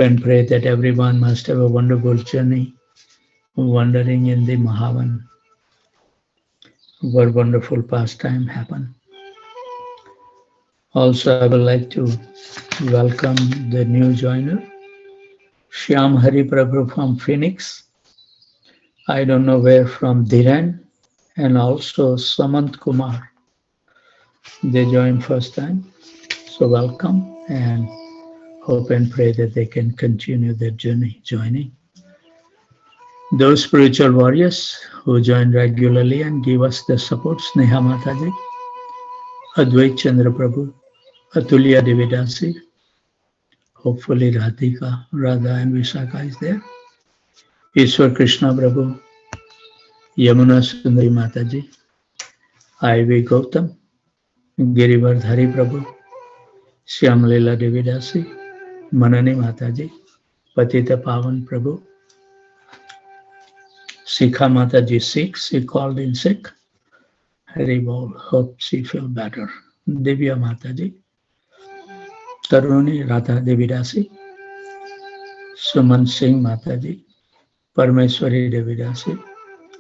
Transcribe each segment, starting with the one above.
and pray that everyone must have a wonderful journey wandering in the Mahavan, where wonderful pastime happen. Also, I would like to welcome the new joiner, Shyam Hari Prabhu from Phoenix. I don't know where from Dhiran, and also Samant Kumar. They joined first time. So welcome and hope and pray that they can continue their journey joining. Those spiritual warriors who join regularly and give us the support, Sneha Mataji, Advait Chandra Prabhu, Atulya Devidasi, hopefully Radhika, Radha and Vishaka is there, Ishwar Krishna Prabhu, Yamuna Sundari Mataji, I.V. Gautam, Girivardhari Prabhu, Shyam Leela Devidasi, Manani Mataji, Patita Pavan Prabhu, Sikha Mataji sick, she called in sick. Hari Bol, hope she feel better. Divya Mataji, Taruni Radha Devidasi, Suman Singh Mataji, Parmeshwari Devidasi,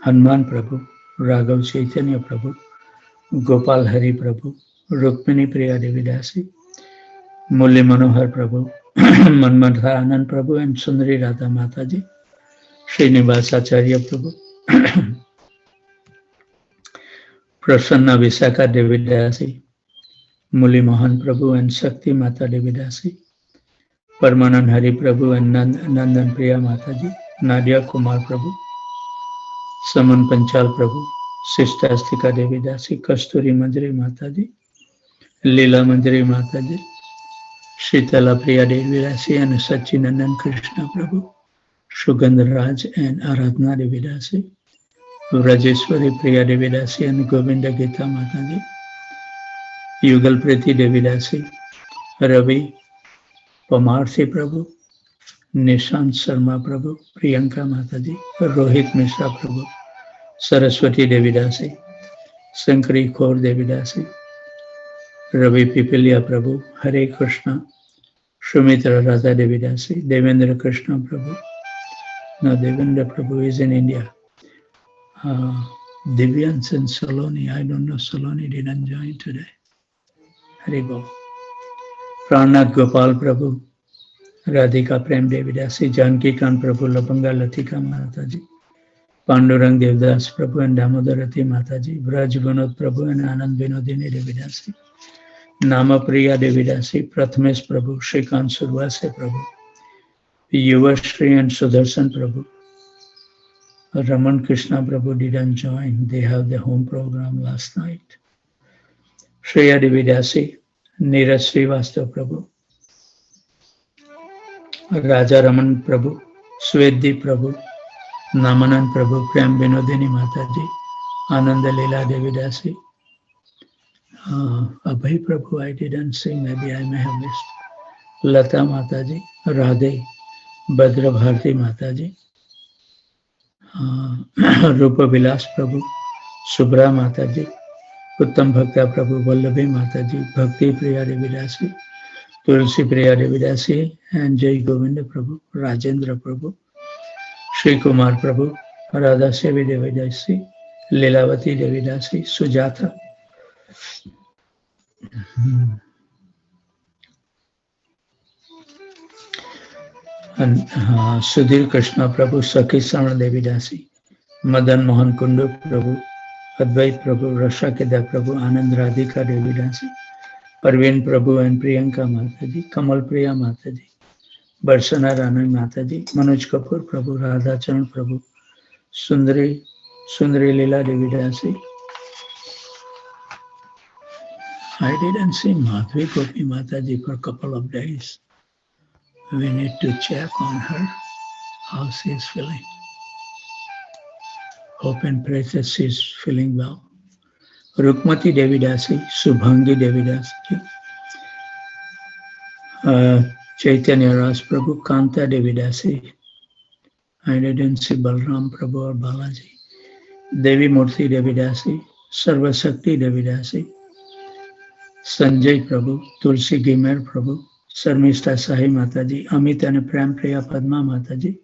Hanuman Prabhu, Raghav Chaitanya Prabhu, Gopal Hari Prabhu, Rukmini Priya Devidasi, Mulli Manohar Prabhu, Manmatha Anand Prabhu and Sundari Radha Mataji, Srinivas Acharya Prabhu, Prasanna Visakha Devidasi, Muli Mohan Prabhu and Shakti Mata Devidasi, Parmanand Hari Prabhu and Nandan Priya Mataji, Nadia Kumar Prabhu, Saman Panchal Prabhu, Sistastika Devidasi, Kasturi Manjari Mataji, Leela Manjari Mataji, Shitala Priya Devidasi and Sachinandan Krishna Prabhu, Sugandh Raj and Aradhana Devidasi, Rajeshwari Priya Devidasi and Govinda Gita Mataji, Yugal Priti Devidasi, Ravi Pamarthi Prabhu, Nishant Sharma Prabhu, Priyanka Mataji, Rohit Mishra Prabhu, Saraswati Devidasi, Sankari Kaur Devidasi, Ravi Pipilia Prabhu, Hare Krishna, Shumitra Radha Devidasi, Devendra Krishna Prabhu. Now Devendra Prabhu is in India. Divyans and Saloni, I don't know, Saloni didn't join today. Haribo. Pranath Gopal Prabhu, Radhika Prem Devidasi, Janki Khan Prabhu, Lapanga Latika Mataji, Pandurang Devdas Prabhu and Damodarati Mataji, Braj Vinod Prabhu and Anand Vinodini Devidasi, Nama Priya Devidasi, Prathamesh Prabhu, Shrikant Survase Prabhu, Yuvashri and Sudarshan Prabhu, Raman Krishna Prabhu didn't join. They have the home program last night. Shreya Devidasi, Neeraj Srivastav Prabhu, Raja Raman Prabhu, Sweddi Prabhu, Namanand Prabhu, Prem Vinodini Mataji, Ananda Leela Devidasi, Abhay Prabhu, I didn't see, maybe I may have missed. Lata Mataji, Radhe, Bhadra Bharti Mataji, Rupa Vilas Prabhu, Subra Mataji, Uttam Bhakta Prabhu, Vallabhi Mataji, Bhakti Priya Devidasi, Tulsi Priya Devidasi, and Jai Govinda Prabhu, Rajendra Prabhu, Shri Kumar Prabhu, Radha Sevi Devidasi, Lilavati Devidasi, Sujata, and Sudhir Krishna Prabhu, Sakhi Samana Devidasi, Madan Mohan Kundu Prabhu, Advait Prabhu, Rasha Keda Prabhu, Anand Radhika Devidasi, Parveen Prabhu and Priyanka Mataji, Kamal Priya Mataji, Barsana Rana Mataji, Manoj Kapoor Prabhu, Radha Charan Prabhu, Sundari Leela Devidasi. I didn't see Madhvi Gopi Mataji for a couple of days. We need to check on her, how she is feeling. Hope and pray that she is feeling well. Rukmati Devidasi, Subhangi Devidasi, Chaitanya Ras Prabhu, Kanta Devidasi. I didn't see Balram Prabhu or Balaji. Devi Murthy Devidasi, Sarvasakti Devidasi, Sanjay Prabhu, Tulsi Gimer Prabhu, Sharmishtha Sai माताजी, Amit and Prem Priya Padma Mataji,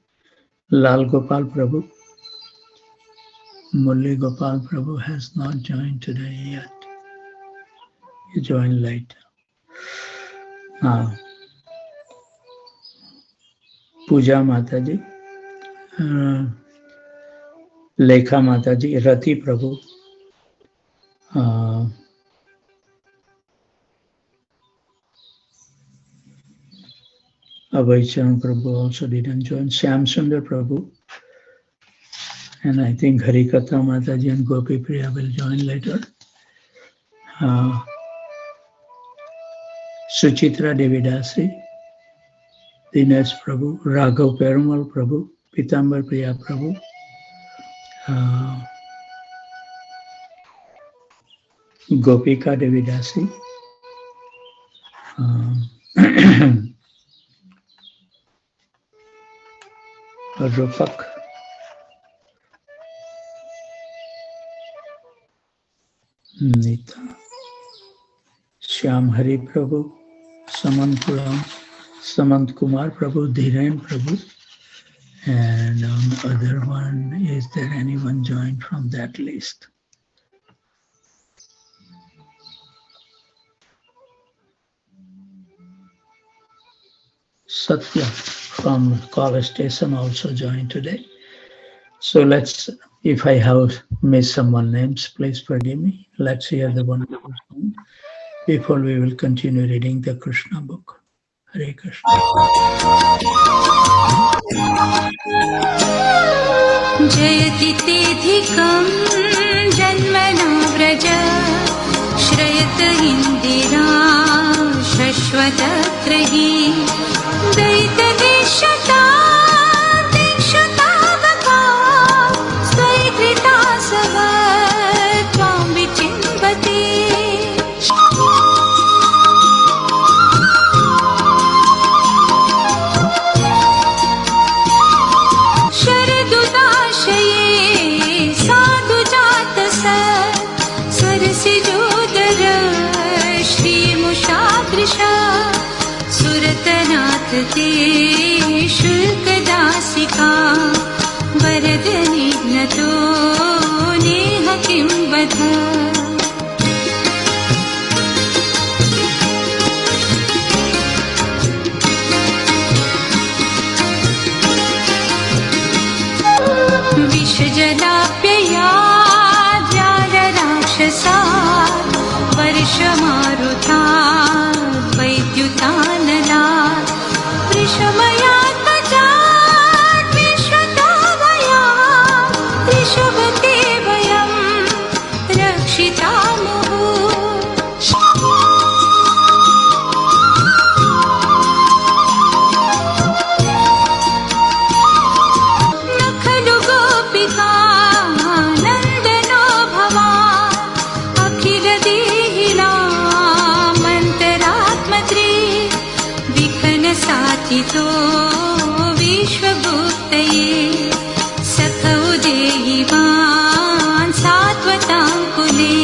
Lal Gopal Prabhu, Mulli Gopal Prabhu has not joined today yet. He joined later. Puja Mataji, Lekha Mataji, Rati Prabhu, Abhaycharan Prabhu also didn't join, Shyam Sundar Prabhu, and I think Harikatha Mataji and Gopi Priya will join later. Suchitra Devidasi, Dinesh Prabhu, Raghav Perumal Prabhu, Pitambar Priya Prabhu, Gopika Devidasi, Rupak, Nita, Shyam Hari Prabhu, Samant Kumar Prabhu, Dhiren Prabhu, and other one, is there anyone joined from that list? Satya from College Station also joined today. So let's, if I have missed someone's names, please forgive me. Let's hear the wonderful song before we will continue reading the Krishna book. Hare Krishna. जयति तेधिकं जन्मना व्रज श्रयत इन्दिरा शश्वतत्रयी दैतदेशता दीक्षतावका स्वैकृता सह त्वां विचिन्वते सुरतनाथ ते शुल्कदासिका वरदनिघ्नतो नेह किं वद विषजलाप्ययाद्यालराक्षसा वर्षमारुता वैद्युतानलात् वृषमयात्मजात् विश्वताभयात् ऋषभते वयं रक्षितामुः न खलु गोपिका नन्दनो भवान् अखिलदेहिनामन्तरात्मत्रे विघ्नसाधितो विश्वभूतये सखौ देहिवान् सात्वतां कुले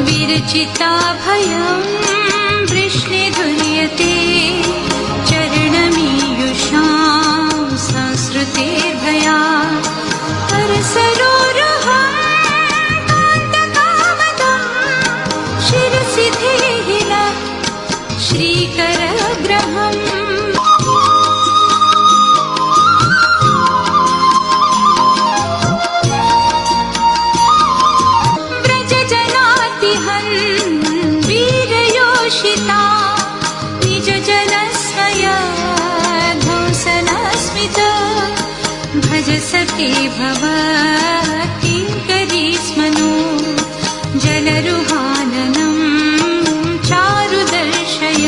विरचिता भयं वृष्णिधुर्यते चरणमीयुषां संस्कृतेर्भयात् करसरोरुहं कान्तकामदं शिरसि देहिनः श्रीकरग्रहम् वीरयोषिता निजजनस्मया ध्वंसनस्मिता भज सखे भवत्किङ्करी स्मनो जलरुहाननं चारुदर्शय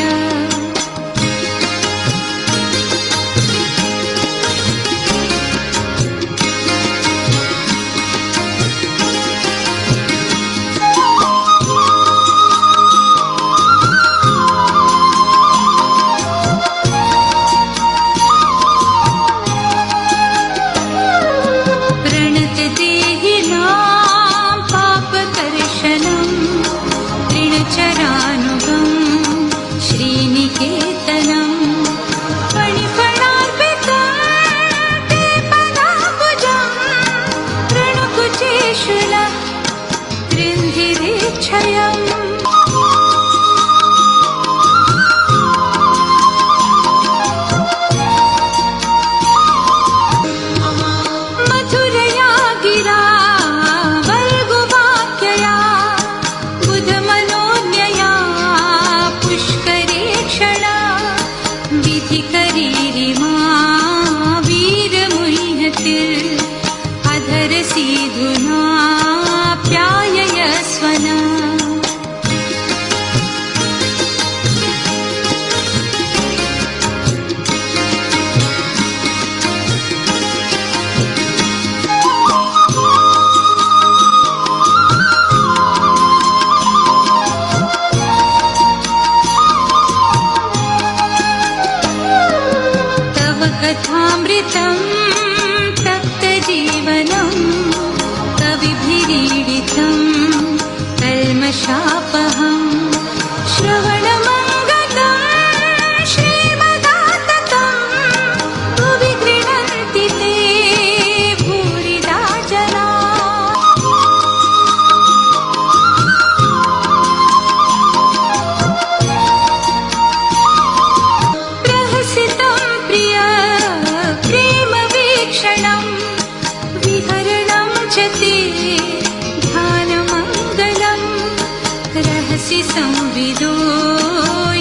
संविदो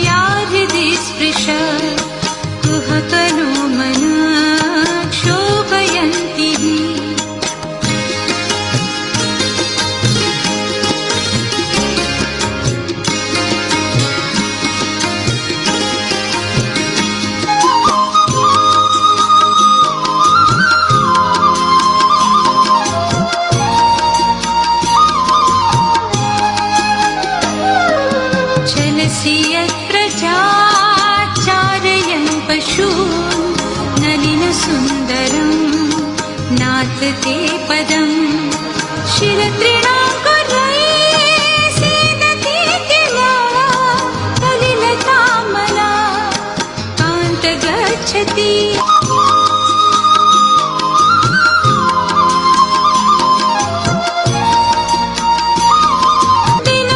या हृदि स्पृश कुहकनो मना क्षोभयन्ति चलसि यत्प्रजाचारयन् पशून् नलिनसुन्दरम् नाथ ते पदम् शिरतृणाङ्कुरैः सीदति किला कलिलतामला कान्त गच्छति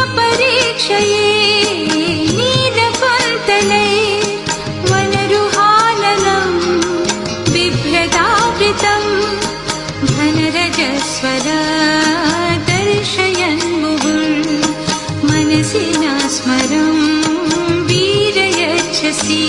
दिनपरीक्षये वनरुहालनं बिभ्रदावृतं धनरजस्वल दर्शयन् मुहुर्मनसि न स्मरं वीरयच्छसि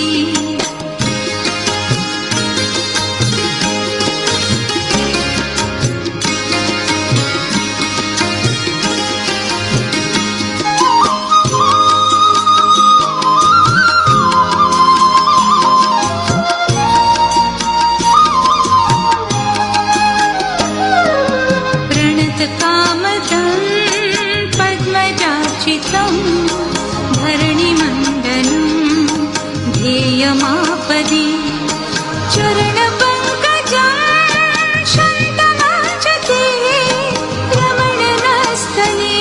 धरणिमण्डनं ध्येयमापदि चरणपङ्कजं शन्तमाचते रमणनस्तने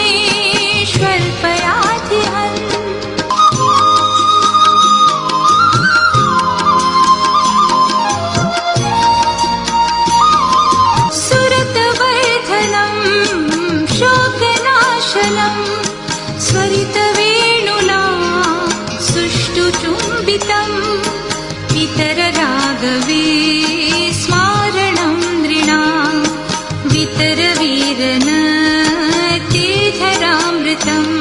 स्वल्पयातिहन् सुरतवर्धनं शोकनाशनं स्वरितवेणुना सुष्ठुचुम्बितम् इतररागवे स्मारणं नृणां वितरवीरन तेधरामृतम्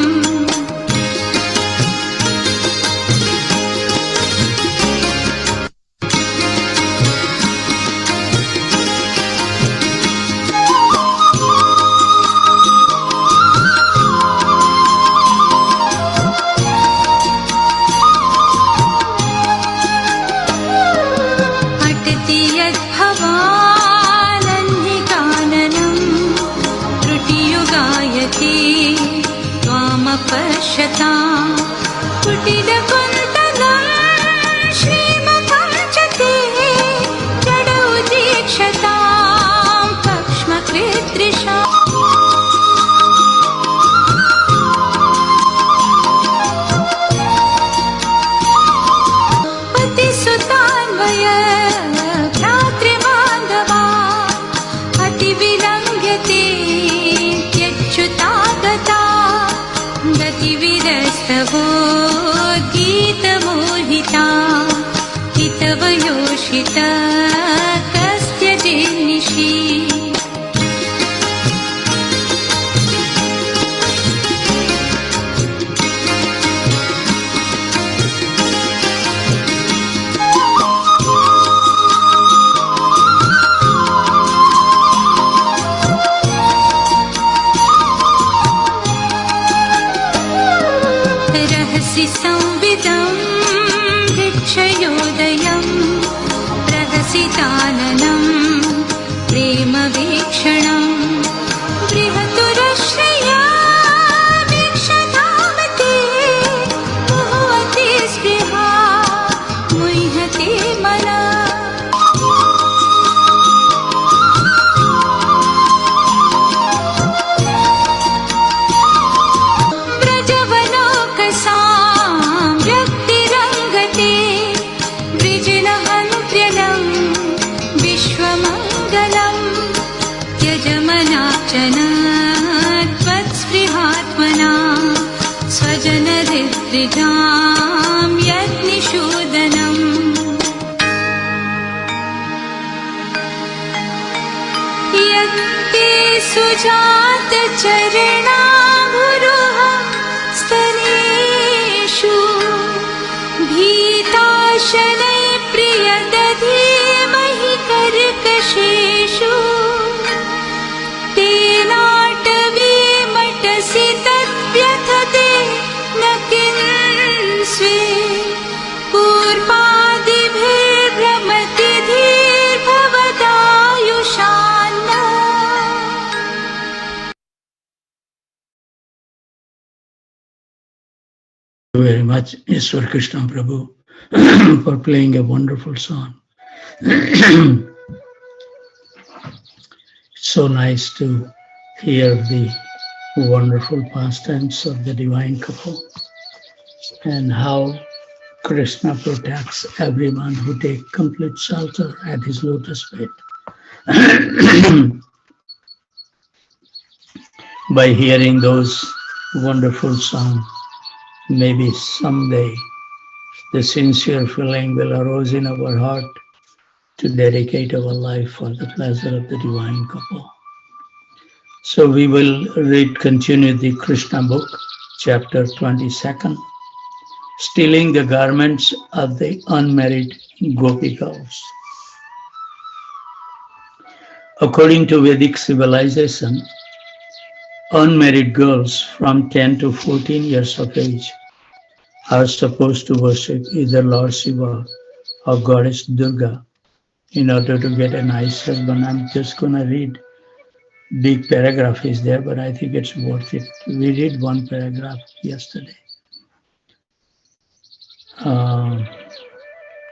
त्वामपश्यतां कुटिलकुन्तलं श्रीमुखं च ते जडौ दीक्षतां पक्ष्मकृदृशा पतिसुतान्वय भ्रातृबान्धवा अतिविलङ्घ्यते त्यच्युतागता गतिविदस्तवोद्गीतमोहिता हितवयोषिता कस्त्यजिन्निषि रहसि संविदं भिक्षयोदयं प्रहसिताननं प्रेमवीक्षणं बृहतुरश्रया वीक्षधावते मुह्यते स्पृहा मुह्यते मना त्वत्स्पृहात्मना स्वजनहृद्विजां यज्ञशूदनम् यत्ते सुजातचरणा गुरुः स्तने Thank you very much, Ishwar Krishna Prabhu, for playing a wonderful song. So nice to hear the wonderful pastimes of the divine couple and how Krishna protects everyone who take complete shelter at his lotus feet. By hearing those wonderful songs, maybe someday the sincere feeling will arise in our heart to dedicate our life for the pleasure of the divine couple. So we will continue the Krishna book, chapter 22nd, stealing the garments of the unmarried gopi girls. According to Vedic civilization, unmarried girls from 10 to 14 years of age are supposed to worship either Lord Shiva or Goddess Durga in order to get a nice husband. I'm just going to read. Big paragraph is there, but I think it's worth it. We read one paragraph yesterday. Uh,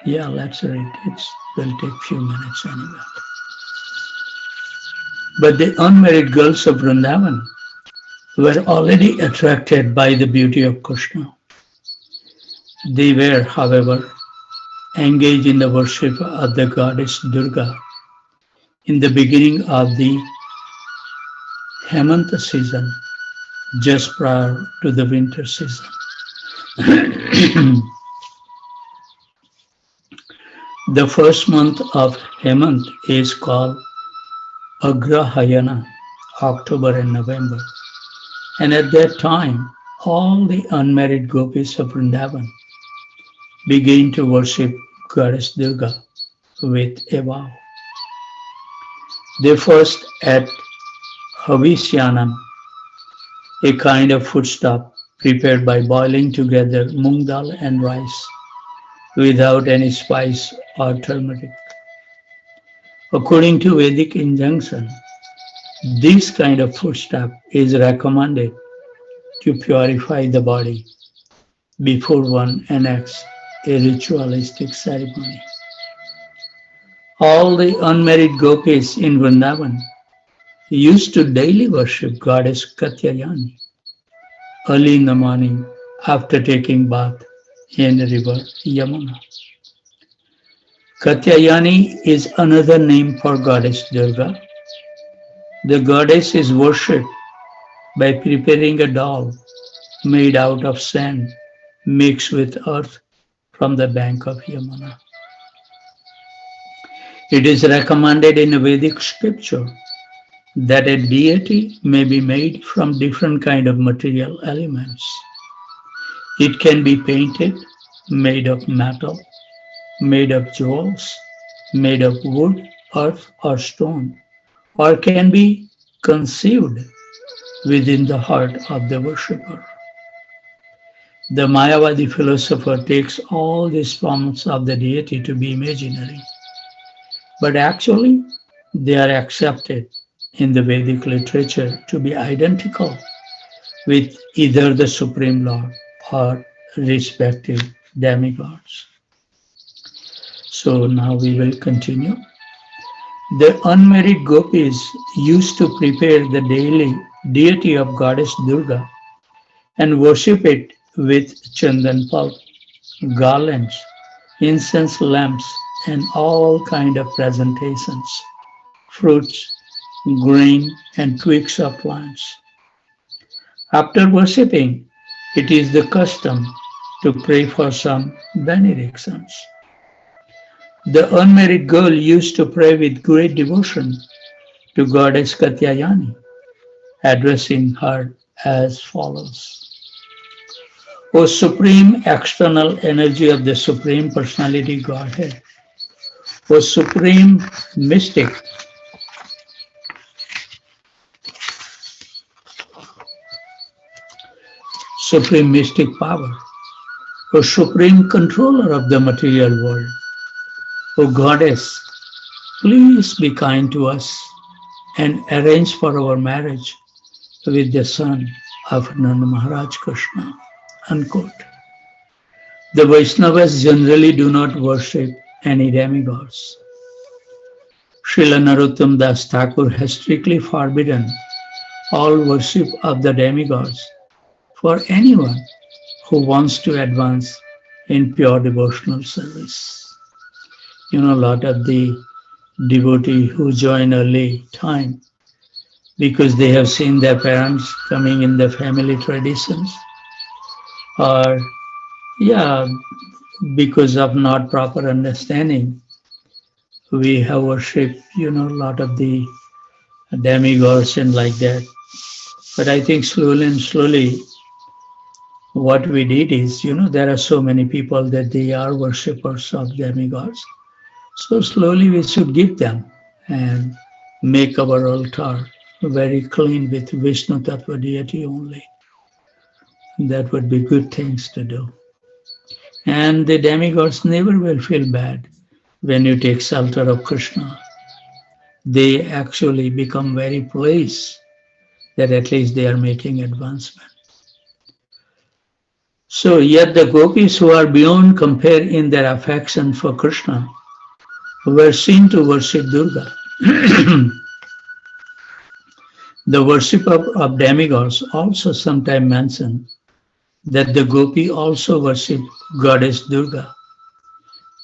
yeah, let's read. It will take a few minutes anyway. But the unmarried girls of Vrindavan were already attracted by the beauty of Krishna. They were, however, engaged in the worship of the goddess Durga in the beginning of the Hemanta season, just prior to the winter season. The first month of Hemant is called Agrahayana, October and November. And at that time, all the unmarried gopis of Vrindavan began to worship Goddess Durga with a vow. They first ate Havisyanam, a kind of foodstuff prepared by boiling together moong dal and rice without any spice or turmeric. According to Vedic injunction, this kind of foodstuff is recommended to purify the body before one enacts a ritualistic ceremony. All the unmarried gopis in Vrindavan used to daily worship Goddess Katyayani early in the morning after taking bath in the river Yamuna. Katyayani is another name for Goddess Durga. The goddess is worshipped by preparing a doll made out of sand mixed with earth from the bank of Yamuna. It is recommended in Vedic scripture that a deity may be made from different kind of material elements. It can be painted, made of metal, made of jewels, made of wood, earth, or stone, or can be conceived within the heart of the worshipper. The Mayavadi philosopher takes all these forms of the deity to be imaginary, but actually they are accepted in the Vedic literature to be identical with either the Supreme Lord or respective demigods. So now we will continue. The unmarried gopis used to prepare the daily deity of Goddess Durga and worship it with chandan pulp, garlands, incense lamps, and all kind of presentations, fruits, grain, and twigs of plants. After worshipping, it is the custom to pray for some benedictions. The unmarried girl used to pray with great devotion to Goddess Katyayani, addressing her as follows. O Supreme External Energy of the Supreme Personality Godhead, O Supreme Mystic, Supreme Mystic Power, O Supreme Controller of the material world, O Goddess, please be kind to us and arrange for our marriage with the son of Nanda Maharaj Krishna. Unquote. The Vaishnavas generally do not worship any demigods. Srila Narottam Das Thakur has strictly forbidden all worship of the demigods for anyone who wants to advance in pure devotional service. A lot of the devotees who join early time because they have seen their parents coming in the family traditions, or yeah, because of not proper understanding, we have worshipped, a lot of the demigods and like that. But I think slowly and slowly, what we did is, there are so many people that they are worshippers of demigods. So slowly we should give them and make our altar very clean with Vishnu Tattva deity only. That would be good things to do. And the demigods never will feel bad when you take shelter of Krishna. They actually become very pleased that at least they are making advancement. So yet the gopis who are beyond compare in their affection for Krishna were seen to worship Durga. The worship of demigods also sometimes mention that the gopi also worship goddess Durga.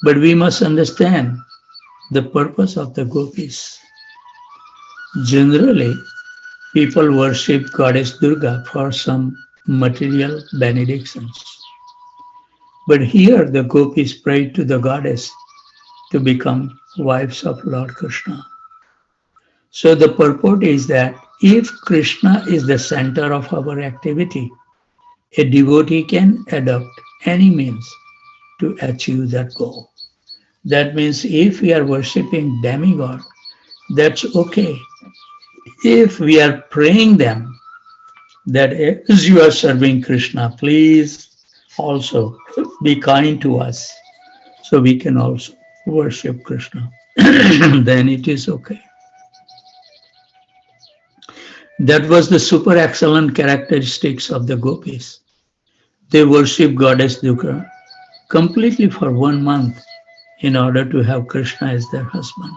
But we must understand the purpose of the gopis. Generally, people worship goddess Durga for some material benedictions. But here the gopis prayed to the goddess to become wives of Lord Krishna. So the purport is that if Krishna is the center of our activity, a devotee can adopt any means to achieve that goal. That means if we are worshipping demigod, that's okay. If we are praying them, that as you are serving Krishna, please also be kind to us so we can also worship Krishna. Then it is okay. That was the super excellent characteristics of the gopis. They worship goddess Durga completely for 1 month in order to have Krishna as their husband.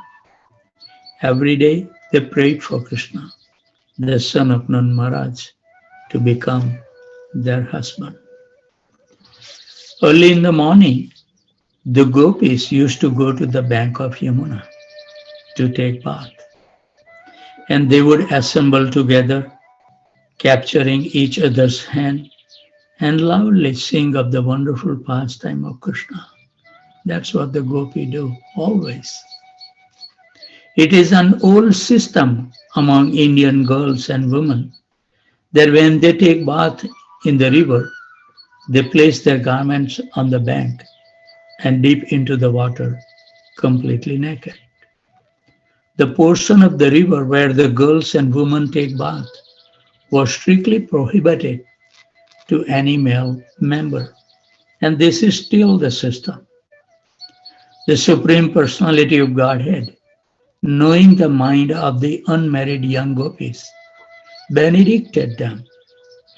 Every day they prayed for Krishna, the son of Nand Maharaj, to become their husband. Early in the morning, the gopis used to go to the bank of Yamuna to take bath. And they would assemble together, capturing each other's hand and loudly sing of the wonderful pastime of Krishna. That's what the gopi do, always. It is an old system among Indian girls and women that when they take bath in the river, they place their garments on the bank and dip into the water completely naked. The portion of the river where the girls and women take bath was strictly prohibited to any male member, and this is still the system. The Supreme Personality of Godhead, knowing the mind of the unmarried young gopis, benedicted them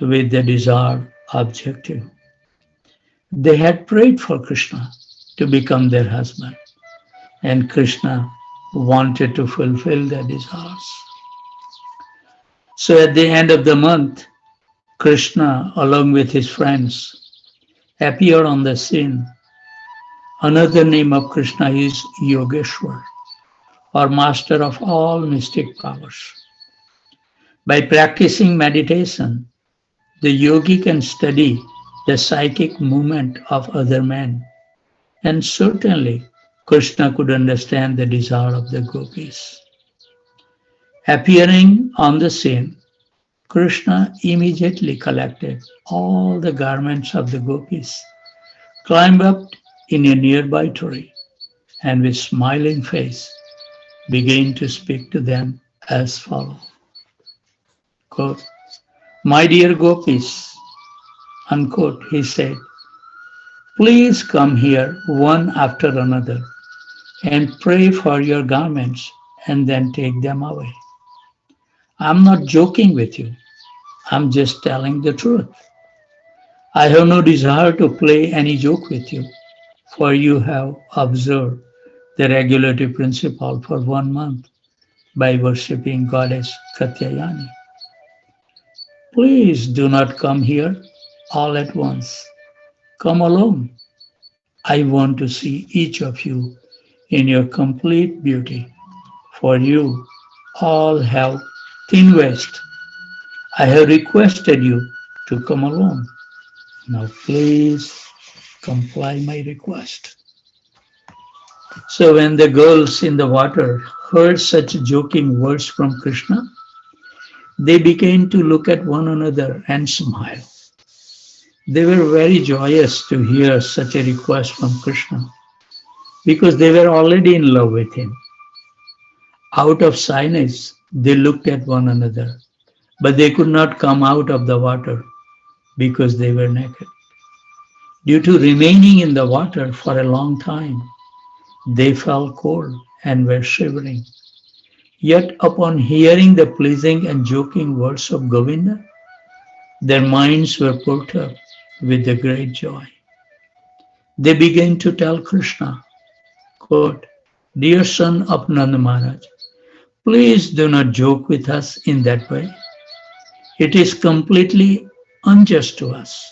with the desired objective. They had prayed for Krishna to become their husband, and Krishna wanted to fulfill their desires. So at the end of the month, Krishna, along with his friends, appeared on the scene. Another name of Krishna is Yogeshwar, or master of all mystic powers. By practicing meditation, the yogi can study the psychic movement of other men, and certainly Krishna could understand the desire of the gopis. Appearing on the scene, Krishna immediately collected all the garments of the gopis, climbed up in a nearby tree, and with smiling face began to speak to them as follows. Quote, "My dear gopis," unquote, he said, "please come here one after another and pray for your garments and then take them away. I'm not joking with you. I'm just telling the truth. I have no desire to play any joke with you, for you have observed the regulative principle for 1 month by worshipping goddess Katyayani. Please do not come here all at once. Come alone. I want to see each of you in your complete beauty, for you all have thin waist. I have requested you to come alone. Now please comply my request. So when the girls in the water heard such joking words from Krishna, they began to look at one another and smile. They were very joyous to hear such a request from Krishna because they were already in love with him. Out of shyness, they looked at one another, but they could not come out of the water because they were naked. Due to remaining in the water for a long time, they felt cold and were shivering. Yet, upon hearing the pleasing and joking words of Govinda, their minds were pulled up with a great joy. They began to tell Krishna, quote, Dear son of Nanda Maharaj, please do not joke with us in that way. It is completely unjust to us.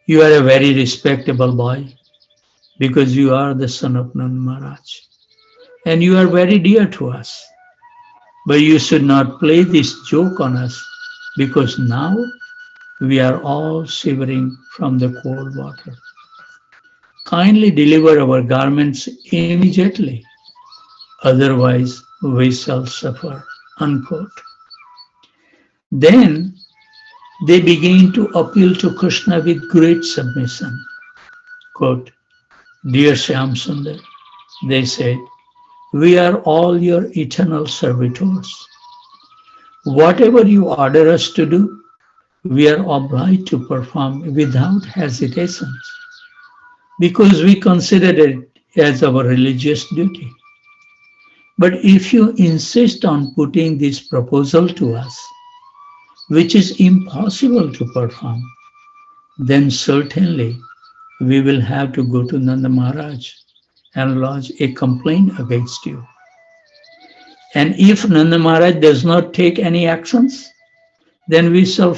You are a very respectable boy because you are the son of Nanda Maharaj and you are very dear to us. But you should not play this joke on us because now we are all shivering from the cold water. Kindly deliver our garments immediately, otherwise we shall suffer. Unquote. Then they began to appeal to Krishna with great submission. Quote, Dear Shyam Sundar, they said, we are all your eternal servitors. Whatever you order us to do, we are obliged to perform without hesitation because we consider it as our religious duty. But if you insist on putting this proposal to us, which is impossible to perform, then certainly we will have to go to Nanda Maharaj and lodge a complaint against you. And if Nanda Maharaj does not take any actions, then we shall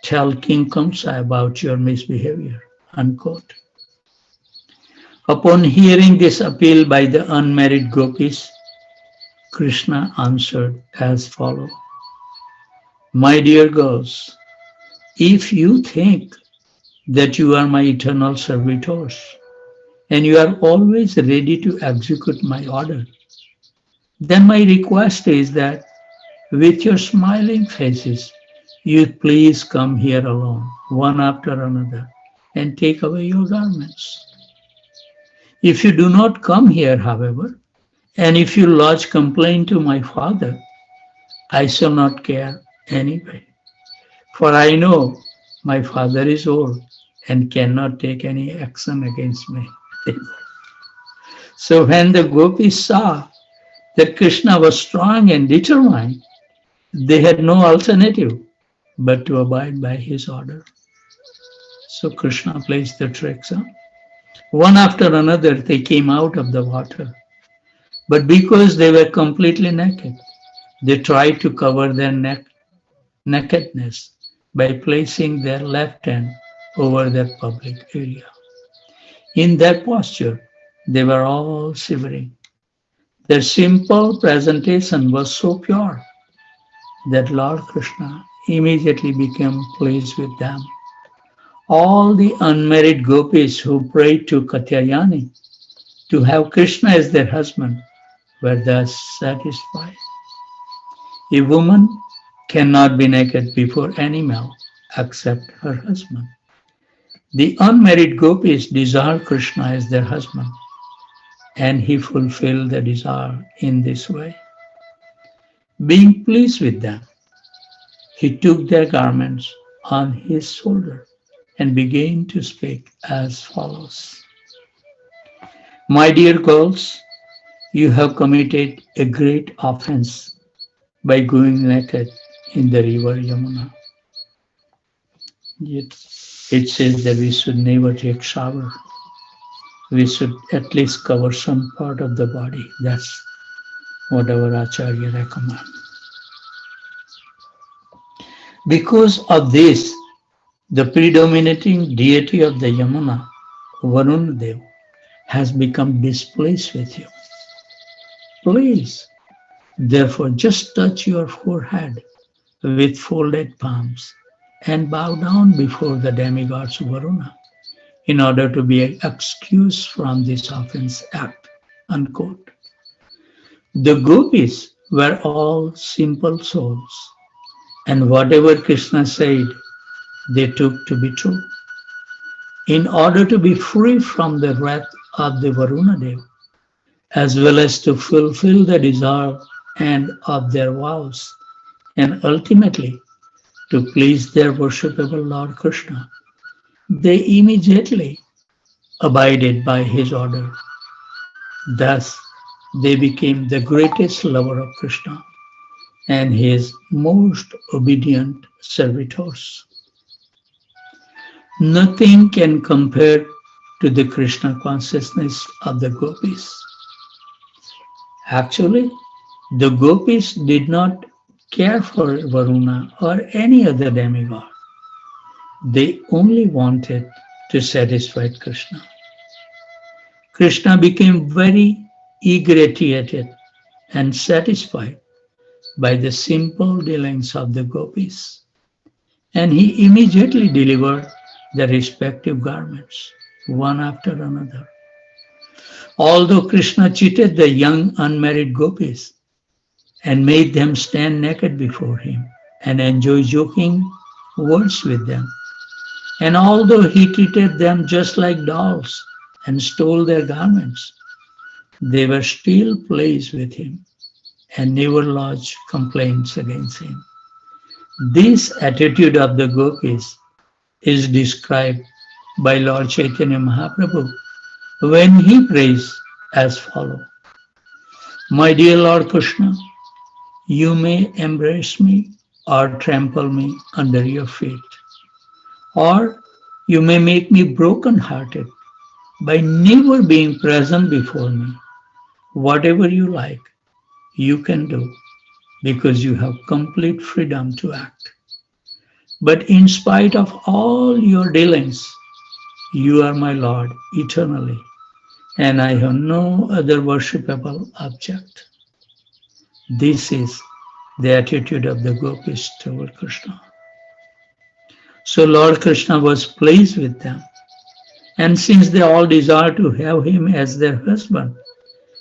tell King Kamsa about your misbehavior. Unquote. Upon hearing this appeal by the unmarried gopis, Krishna answered as follows. My dear girls, if you think that you are my eternal servitors and you are always ready to execute my order, then my request is that with your smiling faces, you please come here alone, one after another, and take away your garments. If you do not come here, however, and if you lodge complaint to my father, I shall not care anyway. For I know my father is old and cannot take any action against me. So when the gopis saw that Krishna was strong and determined, they had no alternative but to abide by his order. So Krishna plays the tricks. One after another, they came out of the water. But because they were completely naked, they tried to cover their nakedness by placing their left hand over their public area. In that posture, they were all shivering. Their simple presentation was so pure that Lord Krishna immediately became pleased with them. All the unmarried gopis who prayed to Katyayani to have Krishna as their husband were thus satisfied. A woman cannot be naked before any male except her husband. The unmarried gopis desired Krishna as their husband, and he fulfilled the desire in this way. Being pleased with them, he took their garments on his shoulder and began to speak as follows. My dear girls, you have committed a great offense by going naked in the river Yamuna. Yes. it says that we should never take shower. We should at least cover some part of the body. That's what our Acharya recommend. Because of this, the predominating deity of the Yamuna, Varuna Dev, has become displeased with you. Please, therefore, just touch your forehead with folded palms and bow down before the demigods Varuna in order to be excused from this offense act. Unquote. The gopis were all simple souls, and whatever Krishna said, they took to be true. In order to be free from the wrath of the Varuna Dev, as well as to fulfill the desire and of their vows, and ultimately to please their worshipable Lord Krishna, they immediately abided by his order. Thus, they became the greatest lover of Krishna and his most obedient servitors. Nothing can compare to the Krishna consciousness of the gopis. Actually, the gopis did not care for Varuna or any other demigod. They only wanted to satisfy Krishna. Krishna became very irritated and satisfied by the simple dealings of the gopis, and he immediately delivered the respective garments, one after another. Although Krishna cheated the young unmarried gopis and made them stand naked before him and enjoy joking words with them, and although he treated them just like dolls and stole their garments, they were still pleased with him and never lodged complaints against him. This attitude of the gopis is described by Lord Chaitanya Mahaprabhu when he prays as follows. My dear Lord Krishna, you may embrace me or trample me under your feet, or you may make me broken-hearted by never being present before me. Whatever you like, you can do because you have complete freedom to act. But in spite of all your dealings, you are my Lord eternally, and I have no other worshipable object. This is the attitude of the gopis toward Krishna. So Lord Krishna was pleased with them, and since they all desired to have him as their husband,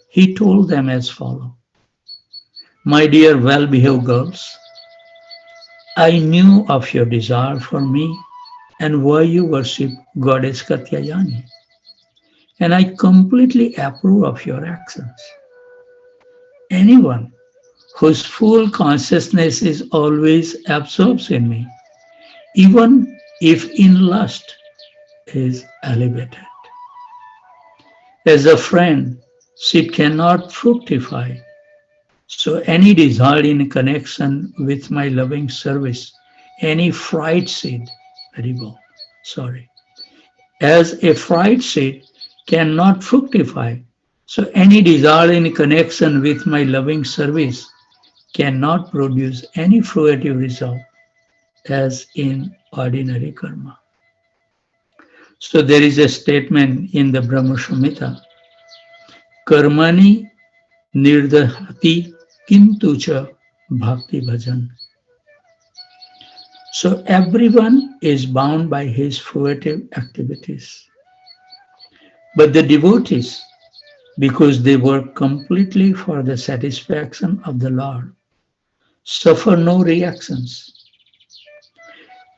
he told them as follows. My dear well-behaved girls, I knew of your desire for me and why you worship Goddess Katyayani, and I completely approve of your actions. Anyone whose full consciousness is always absorbed in me, even if in lust, is elevated. As a friend, she cannot fructify. So any desire in connection with my loving service, any fried seed, as a fried seed cannot fructify, so any desire in connection with my loving service cannot produce any fruitive result as in ordinary karma. So there is a statement in the Brahma Samhita, Karmani nirdhati kintucha bhakti bhajan. So everyone is bound by his fruitive activities. But the devotees, because they work completely for the satisfaction of the Lord, suffer no reactions.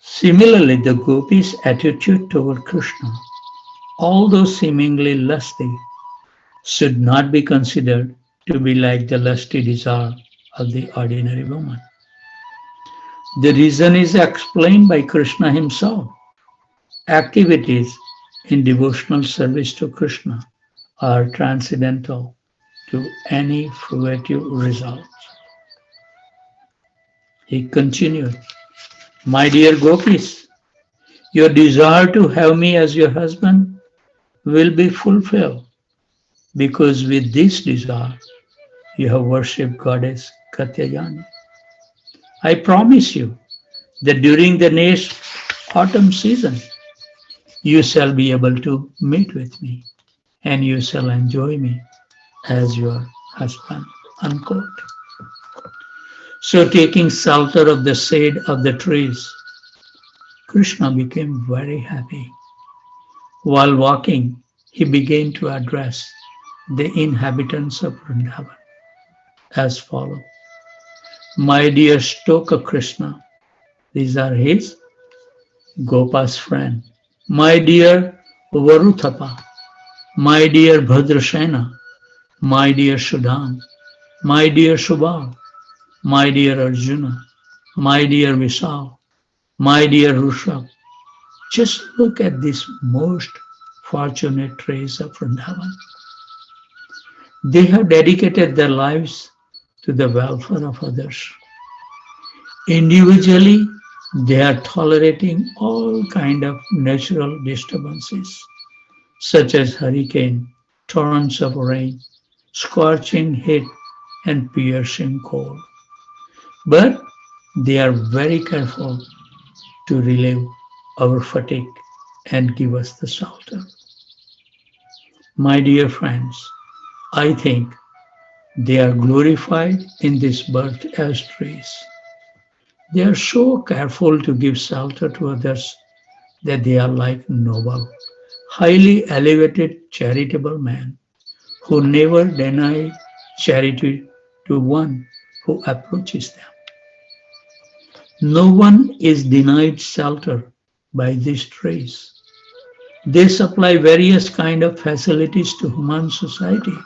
Similarly, the gopis' attitude toward Krishna, although seemingly lusty, should not be considered to be like the lusty desire of the ordinary woman. The reason is explained by Krishna himself. Activities in devotional service to Krishna are transcendental to any fruitive result. He continued, my dear gopis, Your desire to have me as your husband will be fulfilled because with this desire you have worshipped Goddess Katyayani. I promise you that during the next autumn season you shall be able to meet with me and you shall enjoy me as your husband. Unquote. So, taking shelter of the shade of the trees, Krishna became very happy. While walking, he began to address the inhabitants of Vrindavan as follows. My dear Stoka Krishna, these are his Gopa's friend. My dear Varuthapa, my dear Bhadrasena, my dear Sudam, my dear Subal, my dear Arjuna, my dear Vishal, my dear Rushabh, just look at this most fortunate trace of Vrindavan. They have dedicated their lives to the welfare of others. Individually, they are tolerating all kind of natural disturbances, such as hurricane, torrents of rain, scorching heat, and piercing cold. But they are very careful to relieve our fatigue and give us the shelter. My dear friends, I think they are glorified in this birth as trees. They are so careful to give shelter to others that they are like noble, highly elevated, charitable men who never deny charity to one who approaches them. No one is denied shelter by these trees. They supply various kind of facilities to human society,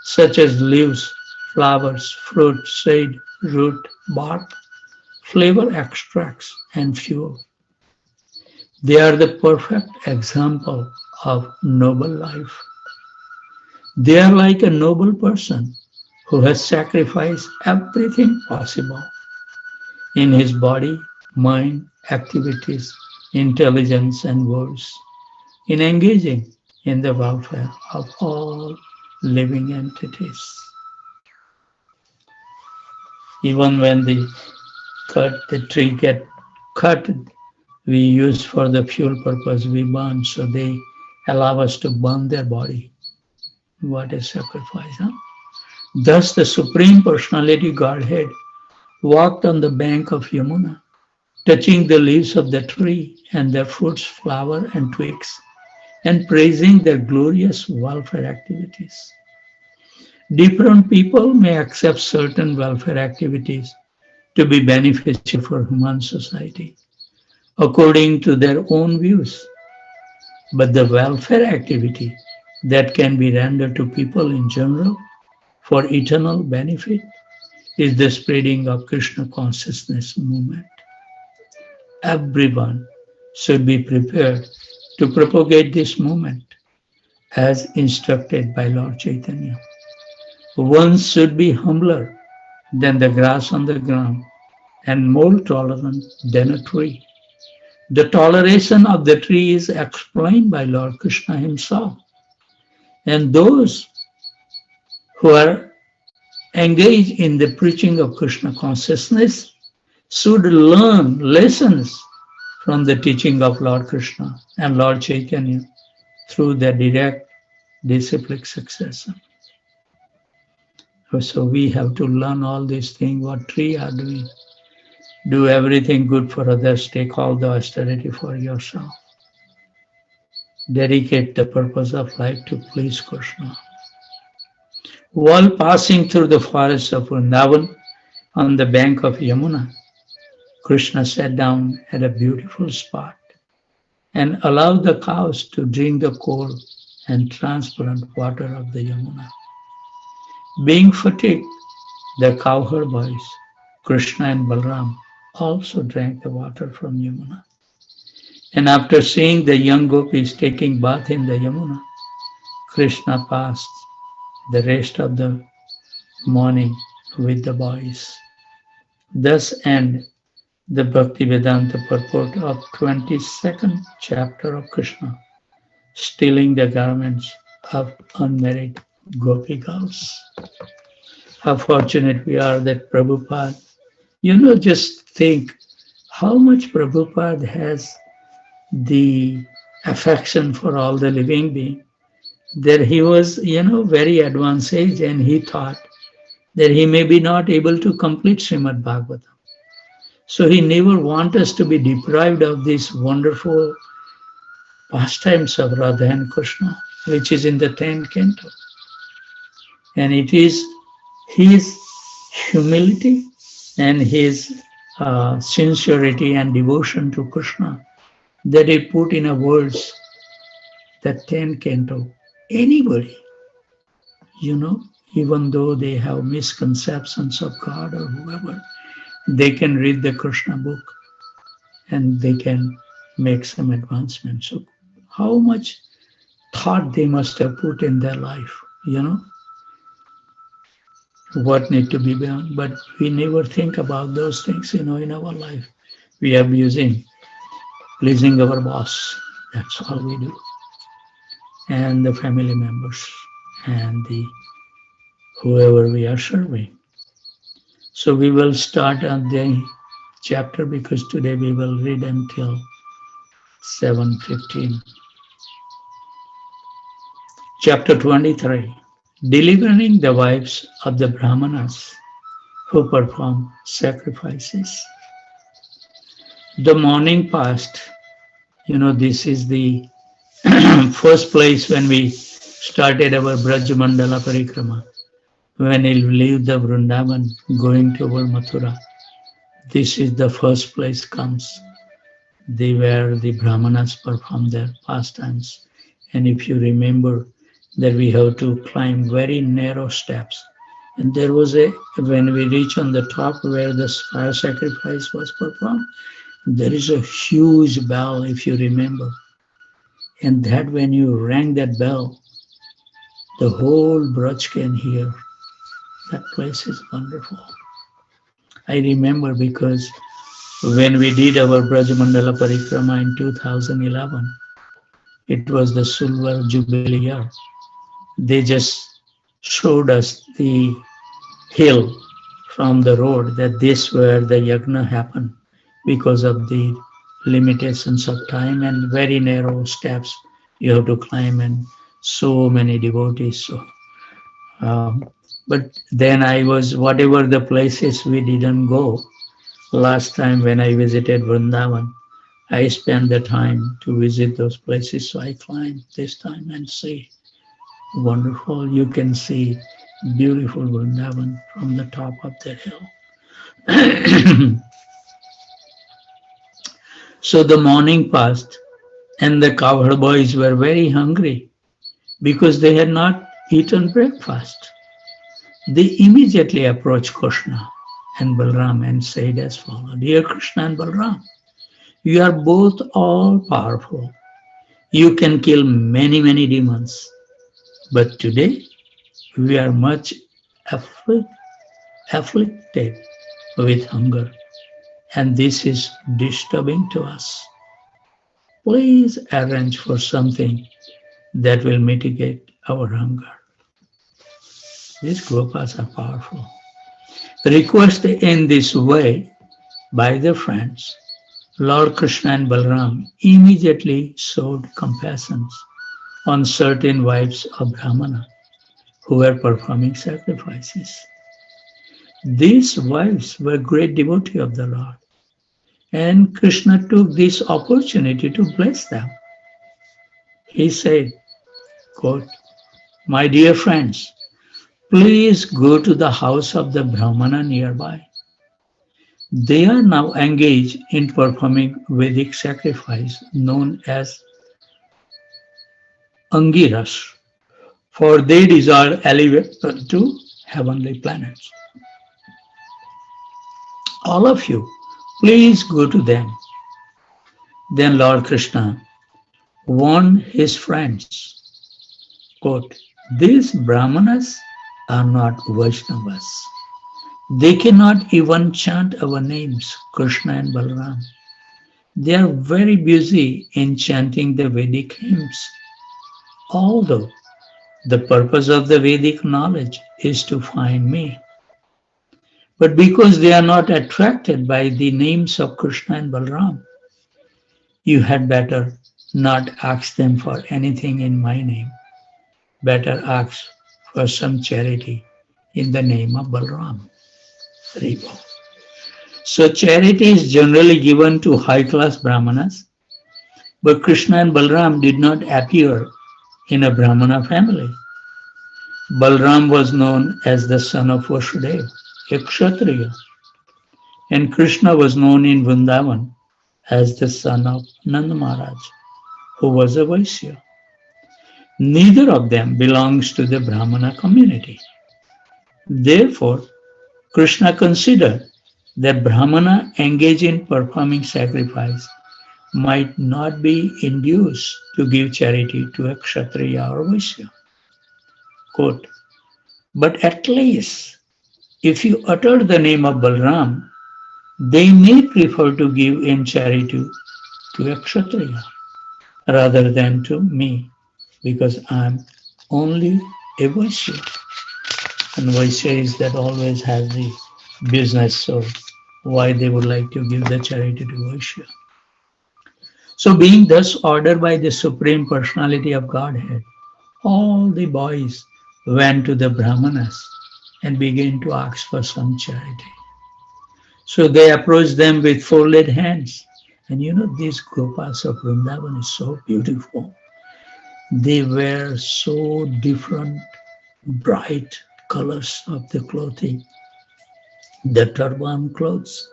such as leaves, flowers, fruit, shade, root, bark, flavor extracts, and fuel. They are the perfect example of noble life. They are like a noble person who has sacrificed everything possible in his body, mind, activities, intelligence, and words in engaging in the welfare of all living entities. Even when the tree get cut, we use for the fuel purpose, we burn, so they allow us to burn their body. What a sacrifice, huh? Thus the Supreme Personality Godhead walked on the bank of Yamuna, touching the leaves of the tree and their fruits, flower, and twigs, and praising their glorious welfare activities. Different people may accept certain welfare activities to be beneficial for human society according to their own views. But the welfare activity that can be rendered to people in general for eternal benefit is the spreading of Krishna consciousness movement. Everyone should be prepared to propagate this movement as instructed by Lord Chaitanya. One should be humbler than the grass on the ground and more tolerant than a tree. The toleration of the tree is explained by Lord Krishna himself. And those who are engaged in the preaching of Krishna consciousness should learn lessons from the teaching of Lord Krishna and Lord Chaitanya through the direct disciplic succession. So we have to learn all these things what tree are doing. Do everything good for others, take all the austerity for yourself. Dedicate the purpose of life to please Krishna. While passing through the forest of Vrindavan on the bank of Yamuna, Krishna sat down at a beautiful spot and allowed the cows to drink the cold and transparent water of the Yamuna. Being fatigued, the cowherd boys, Krishna and Balram, also drank the water from Yamuna. And after seeing the young gopis taking bath in the Yamuna, Krishna passed the rest of the morning with the boys. Thus end the Bhaktivedanta purport of 22nd chapter of Krishna, stealing the garments of unmarried gopi girls. How fortunate we are that Prabhupada, just think how much Prabhupada has the affection for all the living beings. That he was, very advanced age and he thought that he may be not able to complete Srimad Bhagavatam. So he never wants us to be deprived of these wonderful pastimes of Radha and Krishna, which is in the 10th canto. And it is his humility and his sincerity and devotion to Krishna that he put in a words that 10th canto. Anybody, you know, even though they have misconceptions of God or whoever, they can read the Krishna book and they can make some advancement. So how much thought they must have put in their life, what need to be done. But we never think about those things, in our life. We are busy pleasing our boss. That's all we do. And the family members and the whoever we are serving. So we will start on the chapter because today we will read until 7:15. Chapter 23. Delivering the wives of the Brahmanas who perform sacrifices. The morning passed. This is the first place when we started our Brajamandala Parikrama. When we leave the Vrindavan going toward Mathura, this is the first place comes. Where the Brahmanas perform their pastimes. And if you remember that we have to climb very narrow steps. And there was when we reach on the top where the fire sacrifice was performed, there is a huge bell, if you remember. And that when you rang that bell, the whole Braj can hear. That place is wonderful. I remember because when we did our Brajamandala Parikrama in 2011, it was the silver jubilee year. They just showed us the hill from the road that this where the yagna happened because of the limitations of time and very narrow steps you have to climb and so many devotees. So, but then I was, whatever the places we didn't go, last time when I visited Vrindavan, I spent the time to visit those places. So I climbed this time and see. Wonderful. You can see beautiful Vrindavan from the top of that hill. So the morning passed and the cowherd boys were very hungry because they had not eaten breakfast. They immediately approached Krishna and Balram and said as follows, Dear Krishna and Balram, you are both all powerful. You can kill many, many demons. But today, we are much afflicted with hunger, and this is disturbing to us. Please arrange for something that will mitigate our hunger. These gopas are powerful. Requested in this way by their friends, Lord Krishna and Balram immediately showed compassion on certain wives of Brahmana who were performing sacrifices. These wives were great devotees of the Lord, and Krishna took this opportunity to bless them. He said, quote, My dear friends, please go to the house of the Brahmana nearby. They are now engaged in performing Vedic sacrifice known as Angiras, for they desire elevation to heavenly planets. All of you, please go to them. Then Lord Krishna warned his friends, quote, These Brahmanas are not Vaishnavas. They cannot even chant our names, Krishna and Balaram. They are very busy in chanting the Vedic hymns, although the purpose of the Vedic knowledge is to find me. But because they are not attracted by the names of Krishna and Balaram, you had better not ask them for anything in my name. Better ask for some charity in the name of Balaram. Haribo. So charity is generally given to high-class Brahmanas, but Krishna and Balaram did not appear in a Brahmana family. Balram was known as the son of Vasudeva, a Kshatriya, and Krishna was known in Vrindavan as the son of Nanda Maharaj, who was a Vaisya. Neither of them belongs to the Brahmana community. Therefore, Krishna considered that Brahmana engaged in performing sacrifice might not be induced to give charity to a Kshatriya or Vaisya. Quote, but at least if you utter the name of Balram, they may prefer to give in charity to a Kshatriya rather than to me, because I'm only a Vaisya. And Vaisya is that always has the business, so why they would like to give the charity to Vaisya. So being thus ordered by the Supreme Personality of Godhead, all the boys went to the Brahmanas and began to ask for some charity. So they approached them with folded hands. And you know, these Gopas of Vrindavan is so beautiful. They wear so different, bright colors of the clothing. The turban clothes,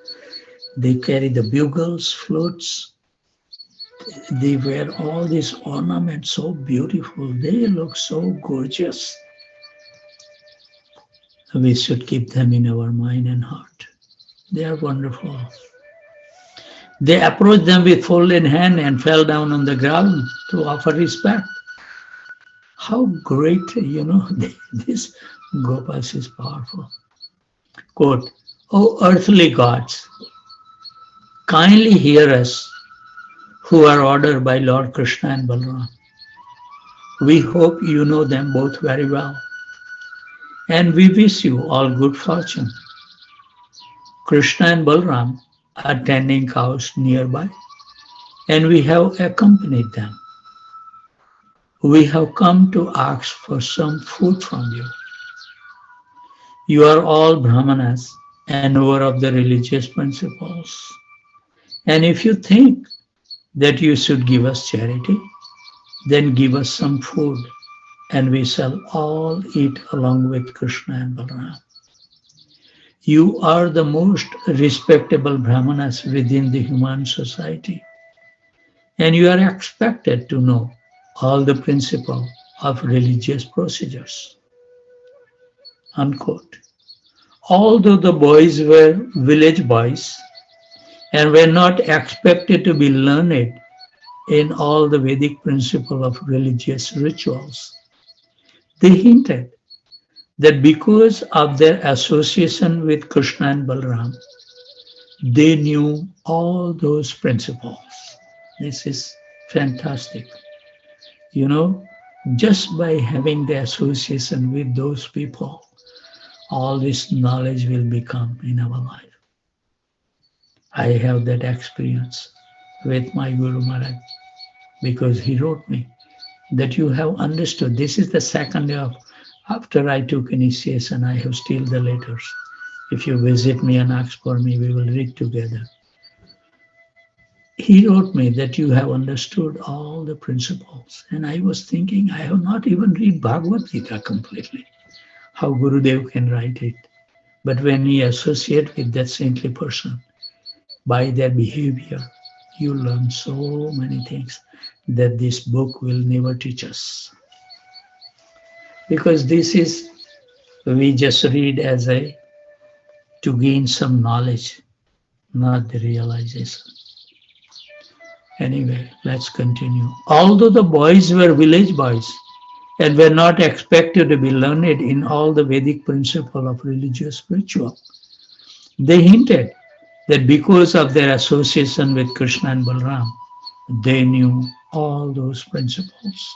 they carry the bugles, flutes. They wear all these ornaments, so beautiful. They look so gorgeous. We should keep them in our mind and heart. They are wonderful. They approached them with folded hand and fell down on the ground to offer respect. How great, this Gopas is powerful. Quote, O earthly gods, kindly hear us who are ordered by Lord Krishna and Balaram. We hope you know them both very well. And we wish you all good fortune. Krishna and Balaram are tending cows nearby, and we have accompanied them. We have come to ask for some food from you. You are all Brahmanas and knower of the religious principles. And if you think that you should give us charity, then give us some food, and we shall all eat along with Krishna and Balaram. You are the most respectable Brahmanas within the human society, and you are expected to know all the principles of religious procedures. Unquote. Although the boys were village boys and were not expected to be learned in all the Vedic principles of religious rituals, they hinted that because of their association with Krishna and Balaram, they knew all those principles. This is fantastic. You know, just by having the association with those people, all this knowledge will become in our life. I have that experience with my Guru Maharaj because he wrote me that you have understood. This is the second day after I took initiation. I have still the letters. If you visit me and ask for me, we will read together. He wrote me that you have understood all the principles. And I was thinking, I have not even read Bhagavad Gita completely. How Gurudev can write it. But when we associate with that saintly person, by their behavior, you learn so many things that this book will never teach us. Because this is, we just read as to gain some knowledge, not the realization. Anyway, let's continue. Although the boys were village boys and were not expected to be learned in all the Vedic principles of religious ritual, They hinted that because of their association with Krishna and Balram, they knew all those principles.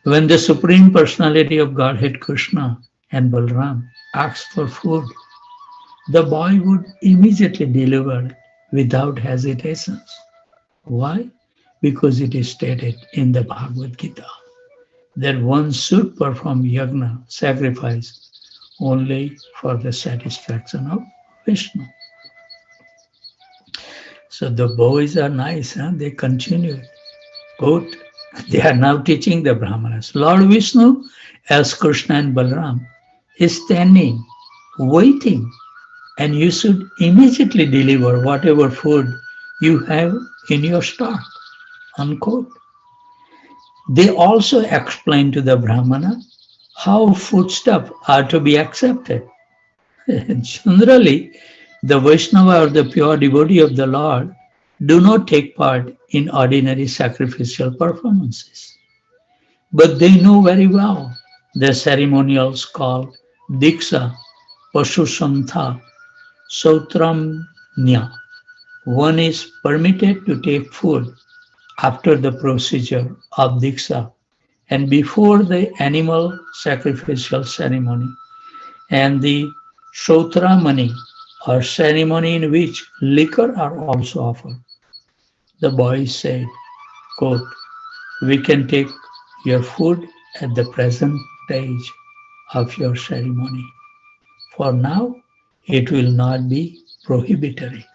When the Supreme Personality of Godhead Krishna and Balram asked for food, the boy would immediately deliver without hesitations. Why? Because it is stated in the Bhagavad Gita that one should perform yagna, sacrifice, only for the satisfaction of Vishnu. So the boys are nice, huh? They continue. Good. They are now teaching the Brahmanas. Lord Vishnu, as Krishna and Balaram, is standing, waiting, and you should immediately deliver whatever food you have in your stock. Unquote. They also explain to the Brahmana how foodstuffs are to be accepted. Generally, the Vaishnava or the pure devotee of the Lord do not take part in ordinary sacrificial performances. But they know very well the ceremonials called Diksha, Pasusantha, Sautramnya. One is permitted to take food after the procedure of Diksha and before the animal sacrificial ceremony, and the Sautramani, or ceremony in which liquor are also offered. The boy said, quote, we can take your food at the present stage of your ceremony. For now, it will not be prohibitory.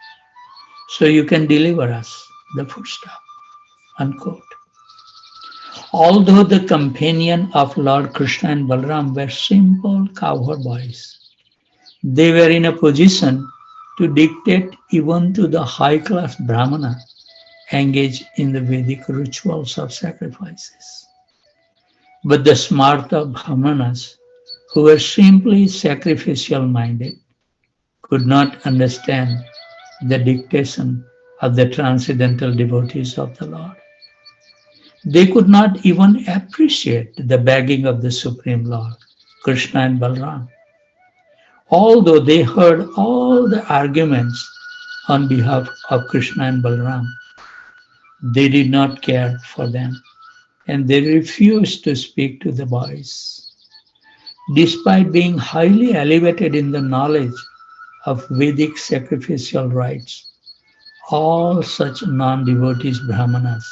So you can deliver us the foodstuff. Unquote. Although the companion of Lord Krishna and Balaram were simple cowherd boys, they were in a position to dictate even to the high-class Brahmana engaged in the Vedic rituals of sacrifices. But the smarta Brahmanas, who were simply sacrificial-minded, could not understand the dictation of the transcendental devotees of the Lord. They could not even appreciate the begging of the Supreme Lord, Krishna and Balaram. Although they heard all the arguments on behalf of Krishna and Balaram, they did not care for them, and they refused to speak to the boys. Despite being highly elevated in the knowledge of Vedic sacrificial rites, all such non-devotees Brahmanas,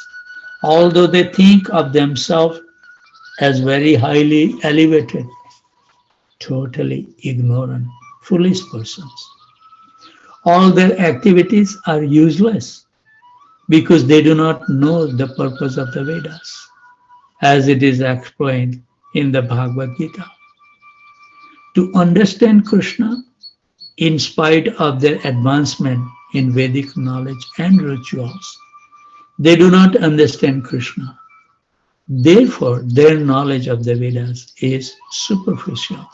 although they think of themselves as very highly elevated, totally ignorant, foolish persons. All their activities are useless because they do not know the purpose of the Vedas, as it is explained in the Bhagavad Gita. To understand Krishna, in spite of their advancement in Vedic knowledge and rituals, they do not understand Krishna. Therefore, their knowledge of the Vedas is superficial.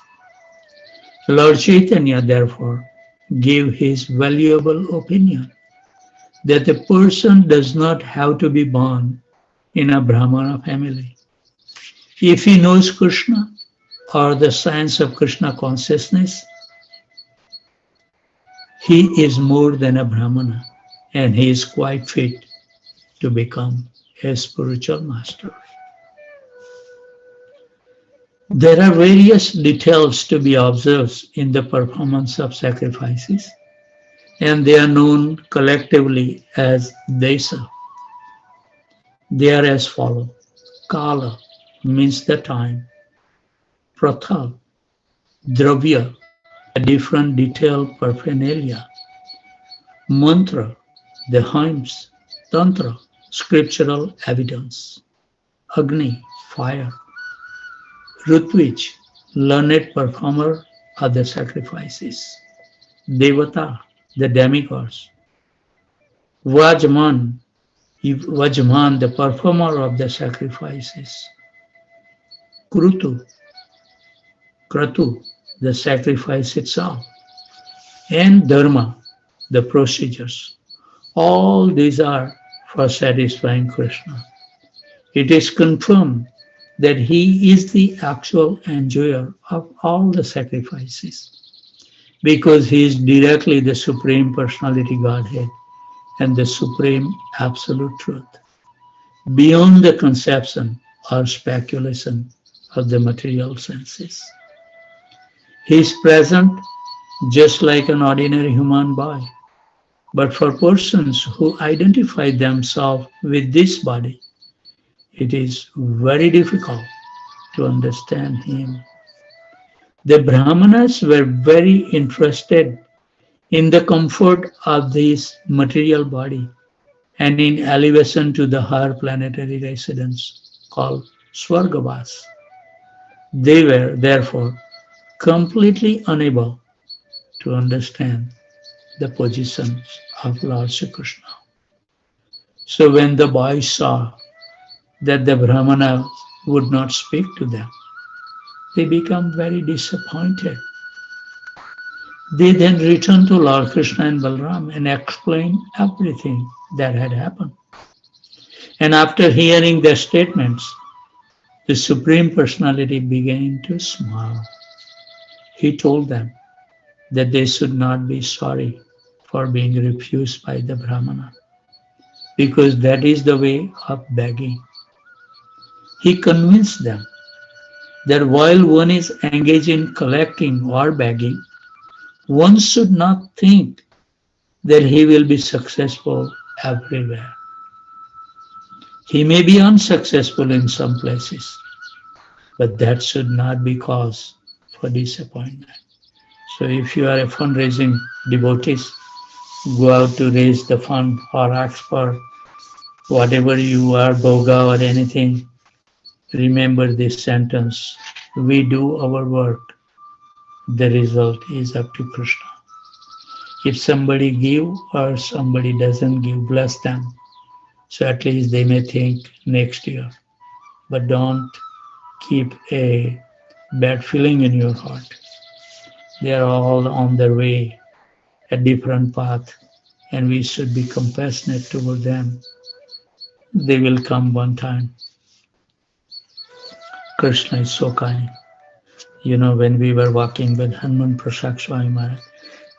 Lord Chaitanya, therefore, gave his valuable opinion that a person does not have to be born in a Brahmana family. If he knows Krishna or the science of Krishna consciousness, he is more than a Brahmana, and he is quite fit to become a spiritual master. There are various details to be observed in the performance of sacrifices, and they are known collectively as desa. They are as follows. Kala means the time. Pratha, dravya, the different detailed paraphernalia. Mantra, the hymns. Tantra, scriptural evidence. Agni, fire. Rutvich, learned performer of the sacrifices. Devata, the demigods. Vajman, the performer of the sacrifices. Kratu, the sacrifice itself. And Dharma, the procedures. All these are for satisfying Krishna. It is confirmed that he is the actual enjoyer of all the sacrifices. because he is directly the Supreme Personality Godhead and the Supreme Absolute Truth, beyond the conception or speculation of the material senses. He is present just like an ordinary human body. But for persons who identify themselves with this body, it is very difficult to understand him. The Brahmanas were very interested in the comfort of this material body and in elevation to the higher planetary residence called Swargavas. They were therefore completely unable to understand the positions of Lord Sri Krishna. So when the boys saw that the Brahmanas would not speak to them, they became very disappointed. They then returned to Lord Krishna and Balram and explained everything that had happened. And after hearing their statements, the Supreme Personality began to smile. He told them that they should not be sorry for being refused by the Brahmana, because that is the way of begging. He convinced them that while one is engaged in collecting or begging, one should not think that he will be successful everywhere. He may be unsuccessful in some places, but that should not be cause for disappointment. So if you are a fundraising devotees, go out to raise the fund or ask for whatever you are, boga or anything. Remember this sentence: we do our work, the result is up to Krishna. If somebody give or somebody doesn't give, bless them. So at least they may think next year. But don't keep a bad feeling in your heart. They are all on their way, a different path, and we should be compassionate toward them. They will come one time. Krishna is so kind. When we were walking with Hanuman Prasad Swami Maharaj,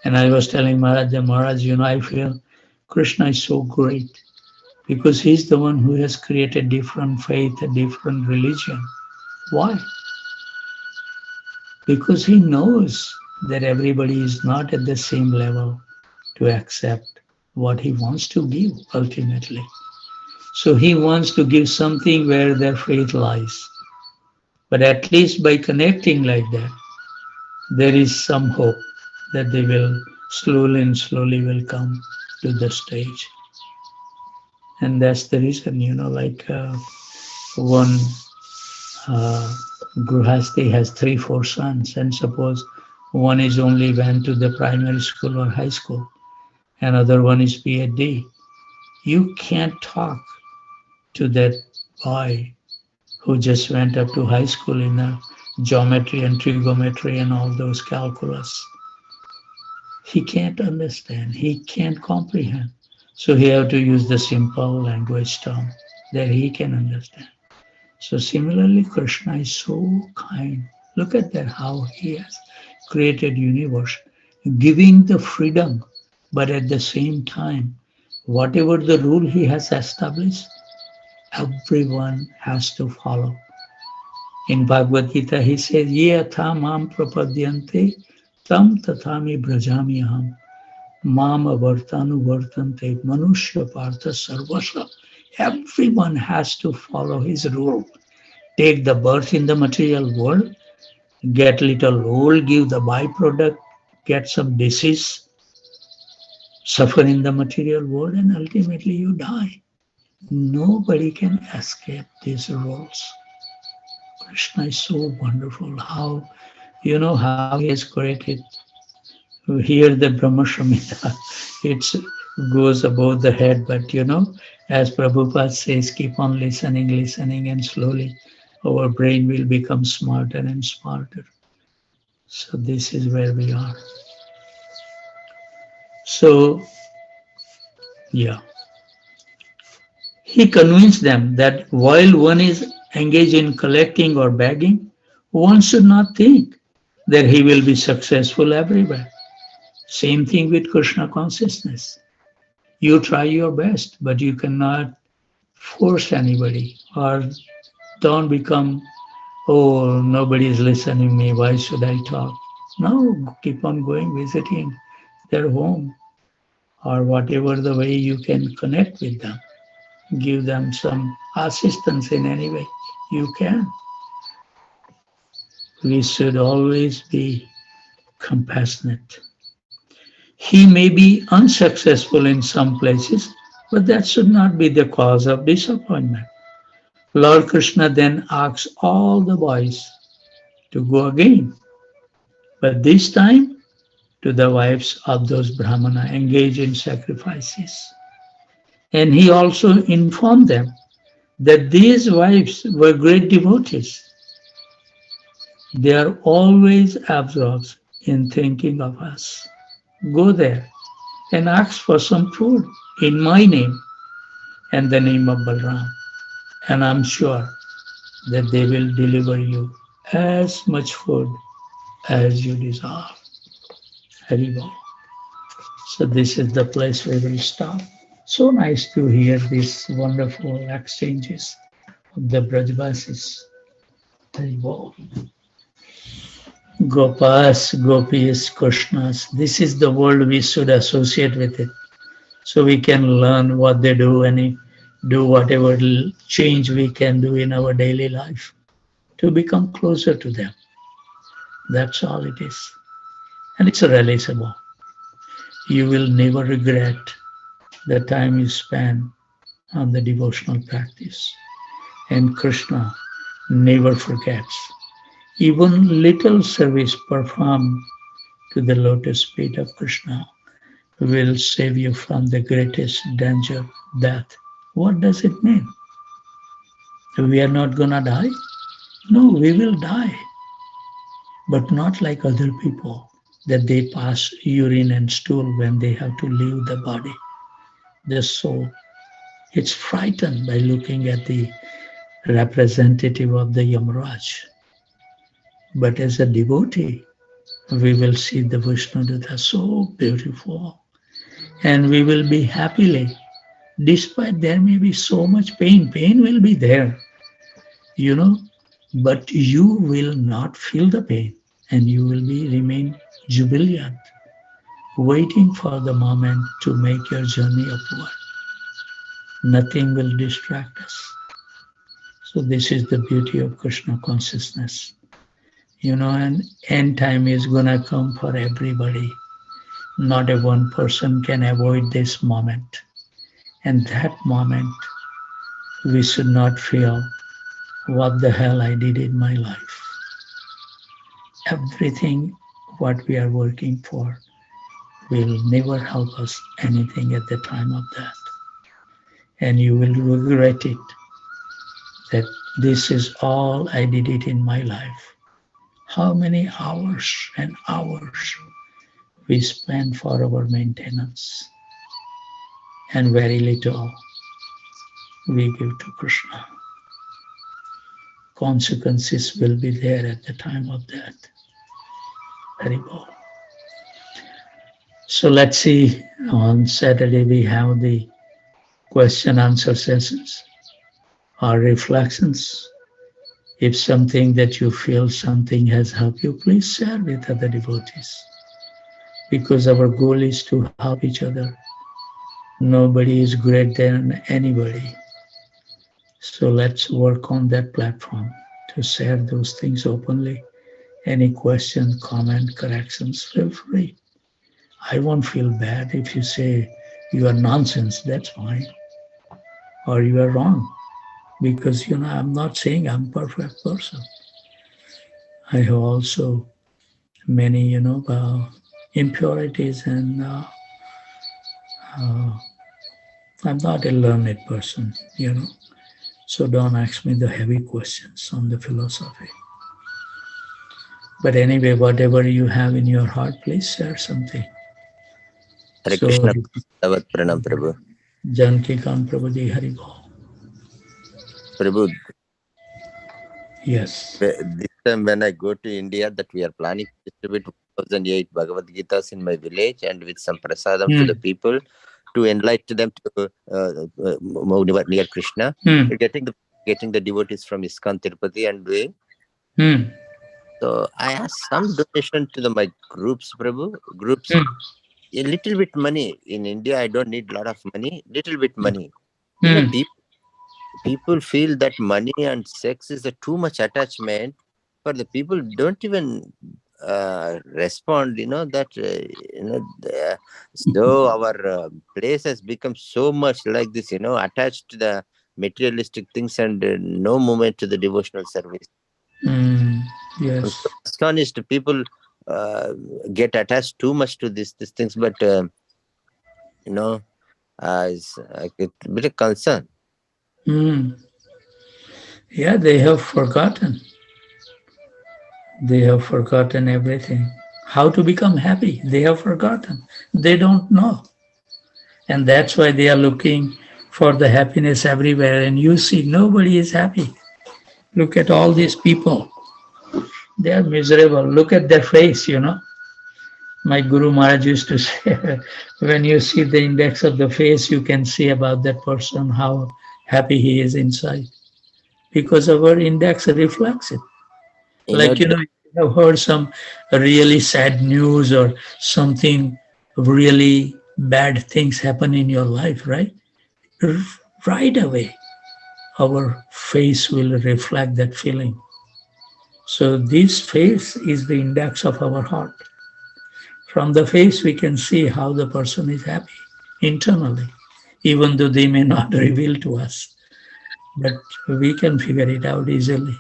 and I was telling Maharaj, Maharaj, I feel Krishna is so great because he's the one who has created different faith, a different religion. Why? Because he knows that everybody is not at the same level to accept what he wants to give ultimately. So he wants to give something where their faith lies. But at least by connecting like that, there is some hope that they will slowly and slowly will come to the stage. And that's the reason, one Gruhasti has 3-4 sons, and suppose one is only went to the primary school or high school, another one is PhD. You can't talk to that boy who just went up to high school in geometry and trigonometry and all those calculus. He can't understand, he can't comprehend. So he have to use the simple language term that he can understand. So similarly, Krishna is so kind. Look at that, how he has created universe, giving the freedom, but at the same time, whatever the rule he has established, everyone has to follow. In Bhagavad Gita, he says, Ye atha mam prapadyante tam tathami brajami aham mam avartanu vartante manushya partha sarvasva. Everyone has to follow his rule. Take the birth in the material world, get little old, give the byproduct, get some disease, suffer in the material world, and ultimately you die. Nobody can escape these rules. Krishna is so wonderful. How he has created. Here the Brahma Samhita, it goes above the head, but as Prabhupada says, keep on listening, and slowly our brain will become smarter and smarter. So this is where we are. So, yeah. He convinced them that while one is engaged in collecting or begging, one should not think that he will be successful everywhere. Same thing with Krishna consciousness. You try your best, but you cannot force anybody or don't become, oh, nobody is listening to me, why should I talk? No, keep on going, visiting their home or whatever the way you can connect with them. Give them some assistance in any way you can. We should always be compassionate. He may be unsuccessful in some places, but that should not be the cause of disappointment. Lord Krishna then asks all the boys to go again, but this time to the wives of those Brahmana engaged in sacrifices. And he also informed them that these wives were great devotees. They are always absorbed in thinking of us. Go there and ask for some food in my name and the name of Balram. And I'm sure that they will deliver you as much food as you desire. Haribol. So this is the place we will stop. So nice to hear these wonderful exchanges of the Brajvasis. Haribol. Gopas, Gopis, Krishnas. This is the world we should associate with it. So we can learn what they do and do whatever change we can do in our daily life to become closer to them. That's all it is. And it's realizable. You will never regret the time you spend on the devotional practice. And Krishna never forgets. Even little service performed to the lotus feet of Krishna will save you from the greatest danger, death. What does it mean? We are not gonna die? No, we will die, but not like other people, that they pass urine and stool when they have to leave the body. The soul, it's frightened by looking at the representative of the Yamaraj. But as a devotee, we will see the Vishnuduta so beautiful, and we will be happily, despite there may be so much pain. Pain will be there, you know, but you will not feel the pain, and you will be remain jubilant, waiting for the moment to make your journey upward. Nothing will distract us. So this is the beauty of Krishna consciousness. You know, and end time is gonna come for everybody. Not a one person can avoid this moment. And that moment, we should not feel, what the hell I did in my life. Everything what we are working for will never help us anything at the time of that. And you will regret it, that this is all I did it in my life. How many hours and hours we spend for our maintenance, and very little we give to Krishna. Consequences will be there at the time of death. Haribol. So let's see, on Saturday we have the question answer sessions or reflections. If something that you feel something has helped you, please share with other devotees. Because our goal is to help each other. Nobody is greater than anybody. So let's work on that platform to share those things openly. Any question, comment, corrections, feel free. I won't feel bad if you say you are nonsense, that's fine. Or you are wrong. Because, you know, I'm not saying I'm a perfect person. I have also many, impurities, and I'm not a learned person, So don't ask me the heavy questions on the philosophy. But anyway, whatever you have in your heart, please share something. Hare So, Krishna, Davat Pranam Prabhu. Janki Khan Prabhuji Haribol. Prabhu, Yes. this time when I go to India, that we are planning to distribute 1008 Bhagavad Gitas in my village and with some prasadam to the Hmm. people to enlighten them to near Krishna. Hmm. Getting the devotees from ISKCON Tirupati and doing. Hmm. So I asked some donation to my groups, Prabhu. Groups, Hmm. a little bit money. In India, I don't need a lot of money. Little bit money. Hmm. People feel that money and sex is a too much attachment. For the people, don't even respond. That so our place has become so much like this. Attached to the materialistic things and no moment to the devotional service. Hmm. I'm Yes. so astonished. People uh, get attached too much to these things, but you know, it's a bit of concern. Hmm. Yeah, they have forgotten. They have forgotten everything. How to become happy? They have forgotten. They don't know. And that's why they are looking for the happiness everywhere. And you see, nobody is happy. Look at all these people. They are miserable. Look at their face. My Guru Maharaj used to say, when you see the index of the face, you can see about that person how happy he is inside. Because our index reflects it. You know, Like, you have heard some really sad news or something really bad things happen in your life, right? R- Right away, our face will reflect that feeling. So, this face is the index of our heart. From the face, we can see how the person is happy internally, even though they may not reveal to us, but we can figure it out easily.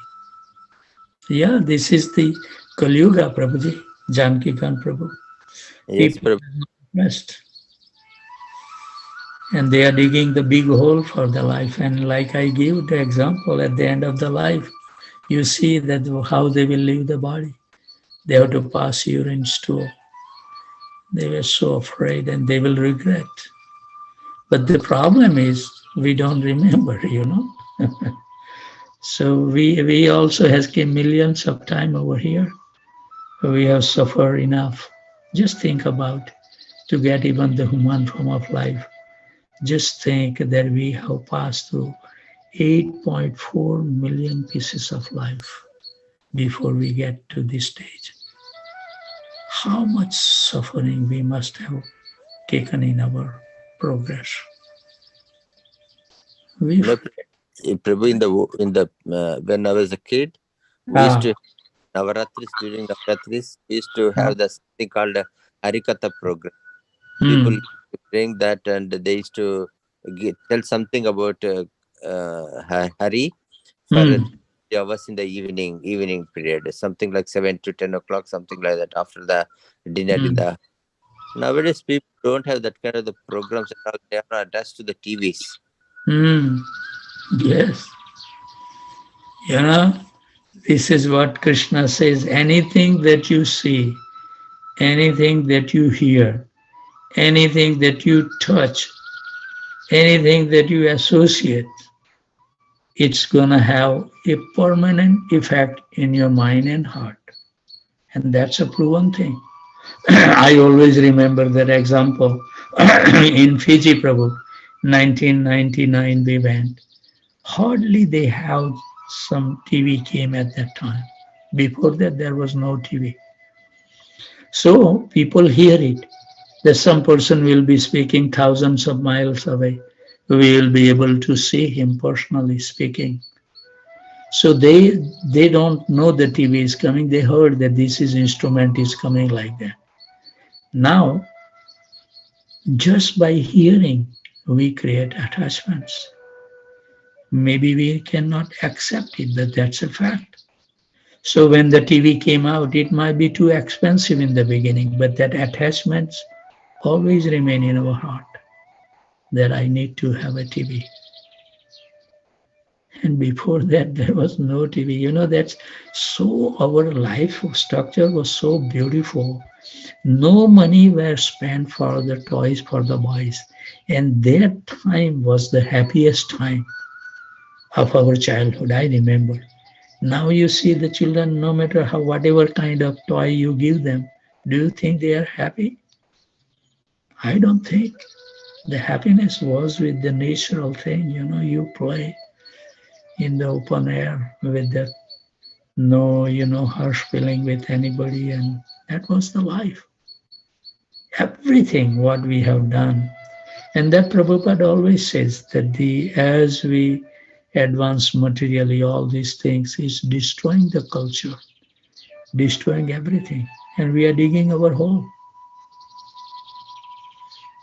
Yeah, this is the Kali Yuga, Prabhuji, Janki Khan Prabhu. yes, People Prabhu. rest and they are digging the big hole for the life. And like I give the example at the end of the life, you see that how they will leave the body. They have to pass urine stool. They were so afraid and they will regret. But the problem is we don't remember. So we also has came millions of time over here. We have suffered enough. Just think about to get even the human form of life. Just think that we have passed through 8.4 million pieces of life before we get to this stage. How much suffering we must have taken in our progress. We You know, Prabhu, in the when I was a kid, we used ah, to Navaratris during Navaratris. We used to ah, have this thing called a Harikatha program. People hmm, used to bring that, and they used to tell something about Hari for hmm, 3 hours in the evening period, something like 7 to 10 o'clock, something like that. After the dinner in hmm, the nowadays, people don't have that kind of the programs at all. They are attached to the TVs. hmm. Yes, you know, this is what Krishna says. Anything that you see, anything that you hear, anything that you touch, anything that you associate, it's going to have a permanent effect in your mind and heart. And that's a proven thing. I always remember that example in Fiji, Prabhu, 1999 we went. Hardly they have some TV came at that time. Before that, there was no TV. So people hear it. That some person will be speaking thousands of miles away. We will be able to see him personally speaking. So they don't know the TV is coming. They heard that this is instrument is coming like that. Now, just by hearing, we create attachments. Maybe we cannot accept it, but that's a fact. So when the TV came out, it might be too expensive in the beginning, but that attachments always remain in our heart that I need to have a TV. And before that, there was no TV. That's so our life structure was so beautiful. No money were spent for the toys for the boys. And that time was the happiest time of our childhood, I remember. Now you see the children, no matter how, whatever kind of toy you give them, Do you think they are happy? I don't think. The happiness was with the natural thing, you play in the open air with that no, harsh feeling with anybody, and that was the life. Everything what we have done. And that Prabhupada always says that the as we advance materially, all these things is destroying the culture, destroying everything. And we are digging our hole.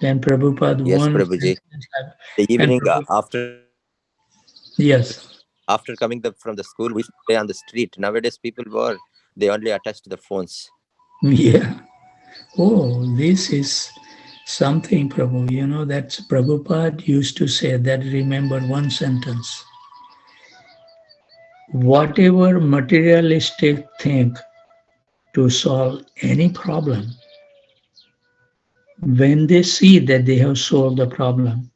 Then Prabhupada Yes, one Prabhuji. sentence, The and evening Prabhupada, after yes, coming from the school, we used to play on the street. Nowadays, people they only attached to the phones. yeah. Oh, this is something, Prabhu. That Prabhupada used to say that remember one sentence. Whatever materialistic thing to solve any problem, when they see that they have solved the problem,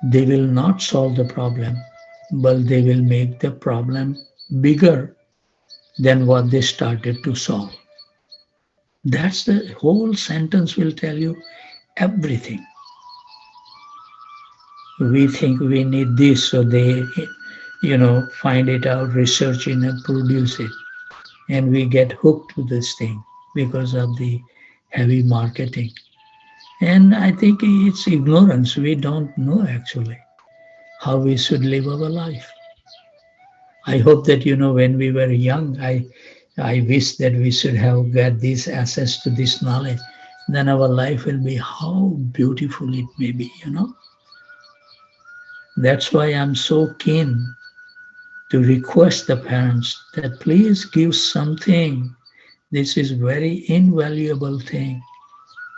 they will not solve the problem, but they will make the problem bigger than what they started to solve. That's the whole sentence will tell you everything. We think we need this, so they, find it out, research it, and produce it. And we get hooked to this thing because of the heavy marketing. And I think it's ignorance. We don't know actually how we should live our life. I hope that when we were young, I wish that we should have got this access to this knowledge. Then our life will be how beautiful it may be. That's why I'm so keen to request the parents that please give something. This is very invaluable thing.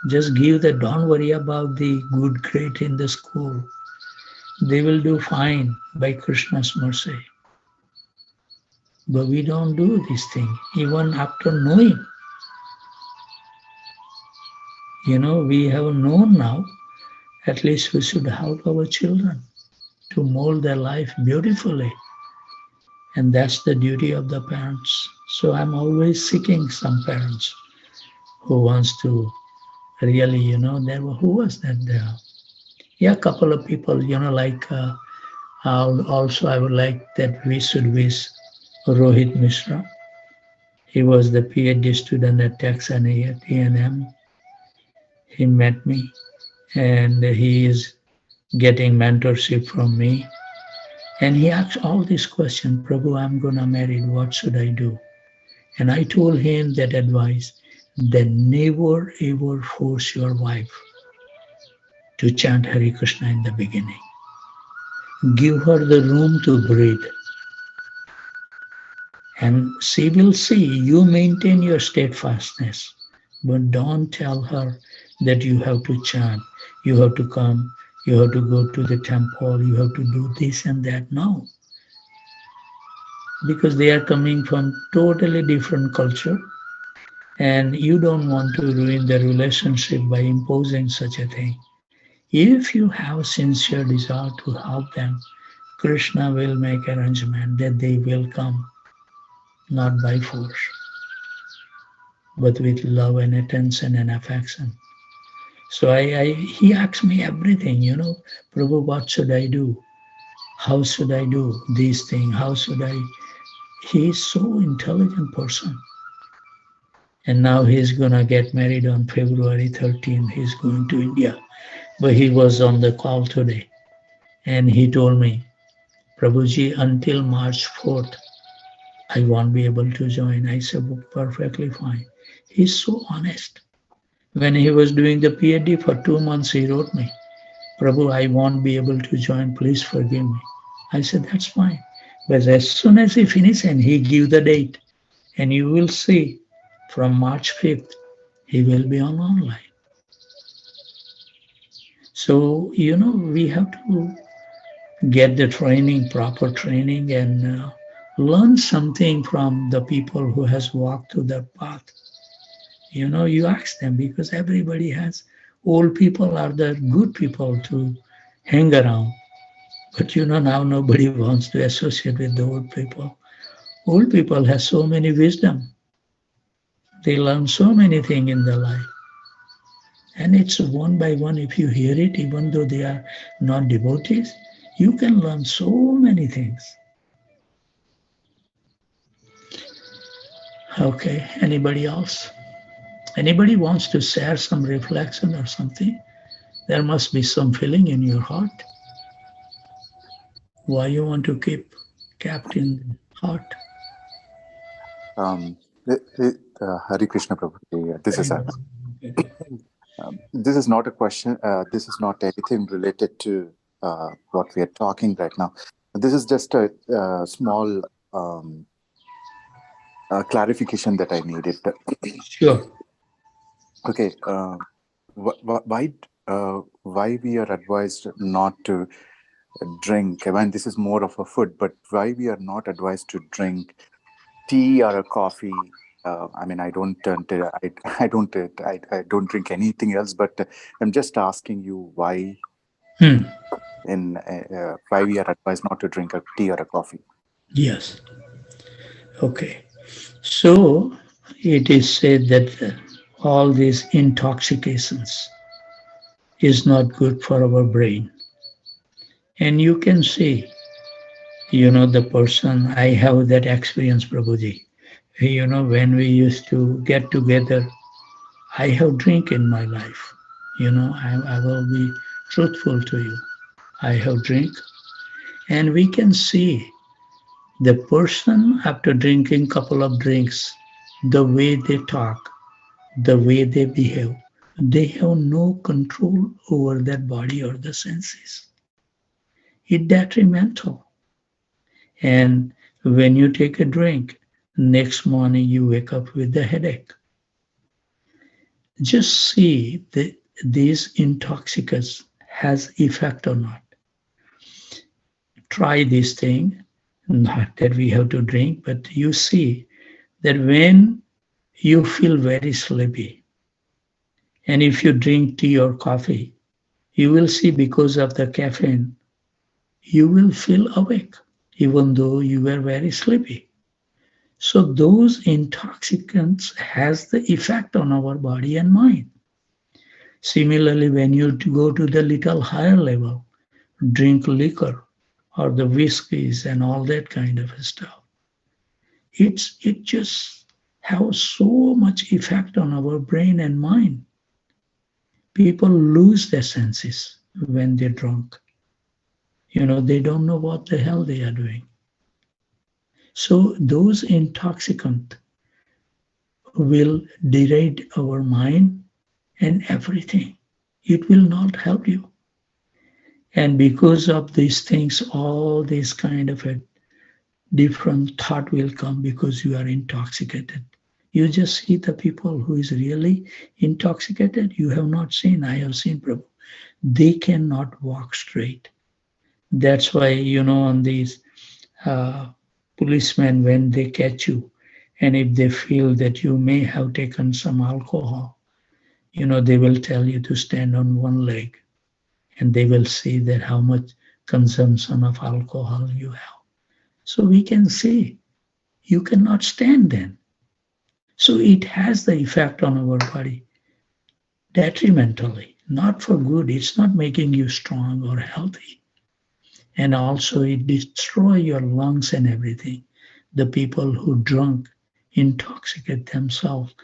Just give the don't worry about the good grade in the school. They will do fine by Krishna's mercy. But we don't do this thing. Even after knowing, we have known now, at least we should help our children to mold their life beautifully. And that's the duty of the parents. So I'm always seeking some parents who wants to really, who was that there? Yeah, a couple of people, like also I would like that we should wish Rohit Mishra. He was the PhD student at Texas at A&M. He met me and he is getting mentorship from me. And he asked all these questions, Prabhu, I'm gonna marry, what should I do? And I told him that advice, that never ever force your wife to chant Hare Krishna in the beginning. Give her the room to breathe. And she will see you maintain your steadfastness. But don't tell her that you have to chant, you have to come, you have to go to the temple, you have to do this and that. No, because they are coming from totally different culture and you don't want to ruin the relationship by imposing such a thing. If you have sincere desire to help them, Krishna will make arrangement that they will come, not by force, but with love and attention and affection. So he asked me everything, Prabhu, what should I do? How should I do these things? How should I? He is so intelligent person. And now he's gonna get married on February 13th. He's going to India. But he was on the call today. And he told me, Prabhuji, until March 4th, I won't be able to join. I said, "Well, perfectly fine." He's so honest. When he was doing the PhD for 2 months, he wrote me, Prabhu, I won't be able to join. Please forgive me. I said, that's fine. But as soon as he finished and he gave the date, and you will see from March 5th, he will be on online. So, we have to get the training, proper training, and learn something from the people who has walked through that path. You ask them because everybody has, old people are the good people to hang around. But now nobody wants to associate with the old people. Old people have so many wisdom. They learn so many things in their life. And it's one by one, if you hear it, even though they are not devotees, you can learn so many things. Okay, anybody else? Anybody wants to share some reflection or something? There must be some feeling in your heart. Why you want to keep kept in heart? Um, Hari Krishna Prabhuji, this is not a question. This is not anything related to what we are talking right now. This is just a small clarification that I needed. Sure. Okay, why we are advised not to drink? I mean, this is more of a food, but why we are not advised to drink tea or a coffee? I mean, I don't drink anything else. But I'm just asking you why Hmm. why we are advised not to drink a tea or a coffee. Yes. Okay. So it is said that all these intoxications is not good for our brain. And you can see, the person, I have that experience, Prabhuji. When we used to get together, I have drink in my life. I will be truthful to you. I have drink, and we can see the person after drinking couple of drinks, the way they talk, the way they behave, they have no control over their body or the senses. It's detrimental. And when you take a drink, next morning you wake up with a headache. Just see that these intoxicants has effect or not. Try this thing, not that we have to drink, but you see that when you feel very sleepy, and if you drink tea or coffee, you will see because of the caffeine, you will feel awake, even though you were very sleepy. So those intoxicants has the effect on our body and mind. Similarly, when you go to the little higher level, drink liquor or the whiskeys and all that kind of stuff, it just has so much effect on our brain and mind. People lose their senses when they're drunk. They don't know what the hell they are doing. So those intoxicants will degrade our mind and everything. It will not help you. And because of these things, all this kind of a different thought will come because you are intoxicated. You just see the people who is really intoxicated. You have not seen. I have seen, Prabhu. They cannot walk straight. That's why, on these uh, policemen, when they catch you, and if they feel that you may have taken some alcohol, they will tell you to stand on one leg, and they will see that how much consumption of alcohol you have. So we can see you cannot stand then. So it has the effect on our body detrimentally, not for good. It's not making you strong or healthy. And also it destroy your lungs and everything. The people who drunk intoxicate themselves,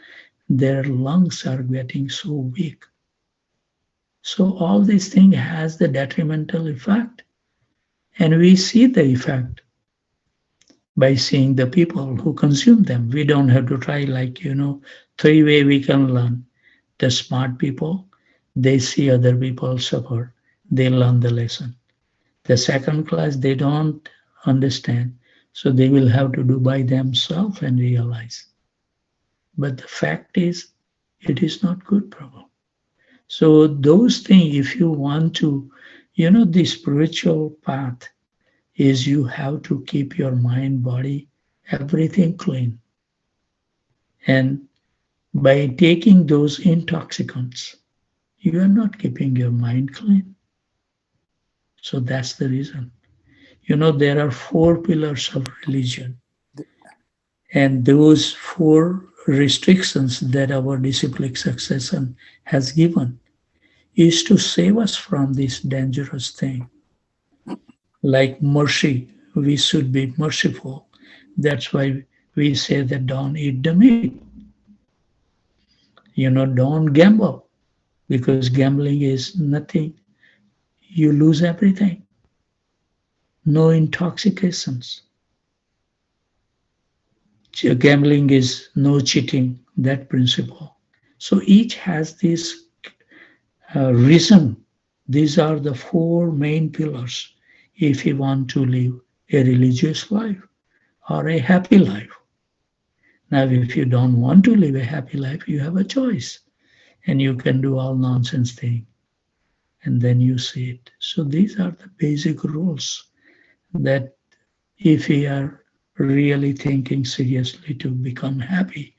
their lungs are getting so weak. So all these things has the detrimental effect. And we see the effect by seeing the people who consume them. We don't have to try like, three way we can learn. The smart people, they see other people suffer. They learn the lesson. The second class, they don't understand. So they will have to do by themselves and realize. But the fact is, it is not good, Prabhu. So those things, if you want to, the spiritual path is you have to keep your mind, body, everything clean. And by taking those intoxicants, you are not keeping your mind clean. So that's the reason. There are four pillars of religion. And those four restrictions that our disciplic succession has given is to save us from this dangerous thing. Like mercy, we should be merciful. That's why we say that don't eat the meat. Don't gamble because gambling is nothing. You lose everything. No intoxications. Gambling is no cheating, that principle. So each has this reason. These are the four main pillars if you want to live a religious life or a happy life. Now, if you don't want to live a happy life, you have a choice and you can do all nonsense thing and then you see it. So these are the basic rules that if we are really thinking seriously to become happy,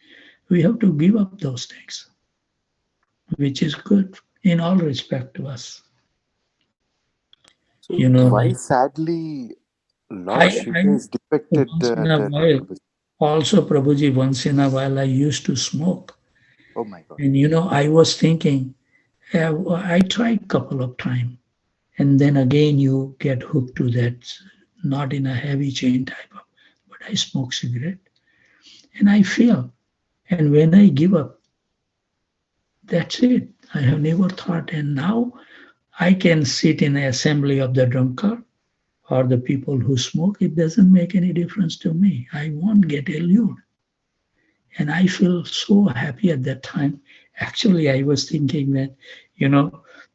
we have to give up those things, which is good in all respect to us. So You know, why sadly Lord I Shiva is depicted once in a the while, also Prabhuji, once in a while I used to smoke. oh my God. And I was thinking, I tried couple of times, and then again you get hooked to that, not in a heavy chain type of, but I smoke cigarette, and I feel, and when I give up, that's it. I have never thought, and now I can sit in the assembly of the drunkard or the people who smoke. It doesn't make any difference to me. I won't get allured. And I feel so happy at that time. Actually, I was thinking that,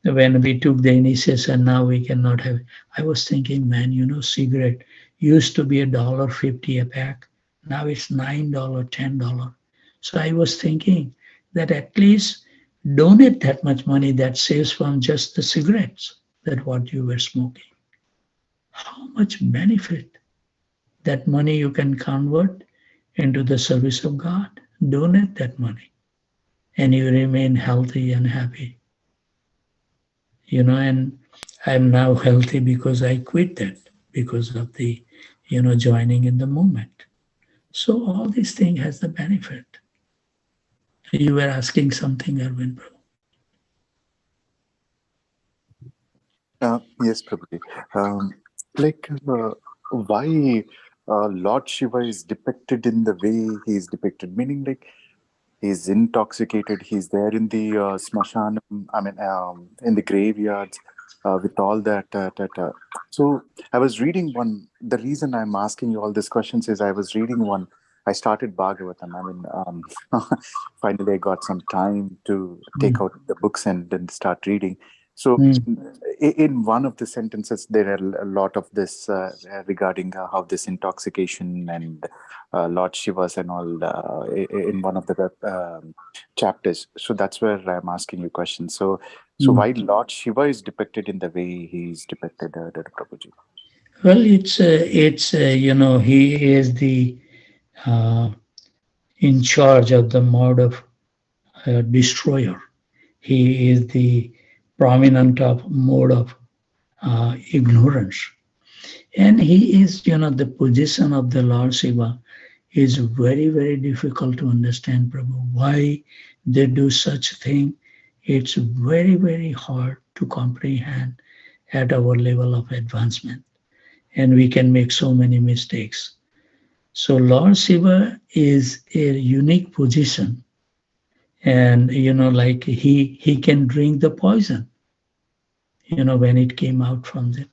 when we took the initiation, now we cannot have. I was thinking, man, cigarette used to be $1.50 a pack. Now it's $9, $10. So I was thinking that at least donate that much money that saves from just the cigarettes that what you were smoking. How much benefit that money you can convert into the service of God. Donate that money and you remain healthy and happy. And I'm now healthy because I quit that because of the, joining in the movement. So all these thing has the benefit. You were asking something, Arvind. Yes, Prabhuji. Like, why Lord Shiva is depicted in the way he is depicted, meaning like he's intoxicated, he's there in the smashanam, I mean, in the graveyards with all that. So I was reading one, the reason I'm asking you all these questions is I was reading one. I started Bhagavatam. I mean, finally, I got some time to take out the books and then start reading. So, Mm. in one of the sentences, there are a lot of this regarding how this intoxication and Lord Shivas and all in one of the chapters. So that's where I'm asking you questions. So Mm. why Lord Shiva is depicted in the way he is depicted, Prabhuji? Well, it's he is the uh, in charge of the mode of destroyer. He is the prominent of mode of ignorance. And he is, the position of the Lord Shiva is very, very difficult to understand, Prabhu. Why they do such thing? It's very, very hard to comprehend at our level of advancement. And we can make so many mistakes. So Lord Shiva is a unique position. And like he can drink the poison. When it came out from the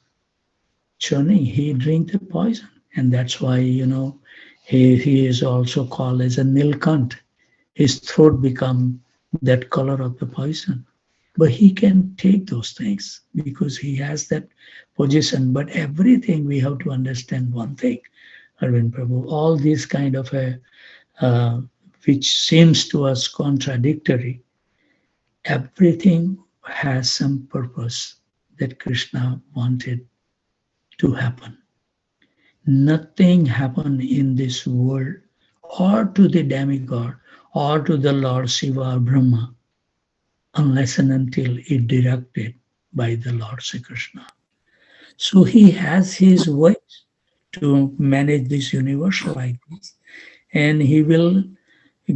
churning, he drink the poison. And that's why, he is also called as a Nilkant. His throat become that color of the poison. But he can take those things because he has that position. But everything we have to understand one thing, Arvind Prabhu, all these kind of which seems to us contradictory, everything has some purpose that Krishna wanted to happen. Nothing happened in this world or to the demigod or to the Lord Shiva or Brahma unless and until it directed by the Lord Sri Krishna. So he has his ways to manage this universe like this, and he will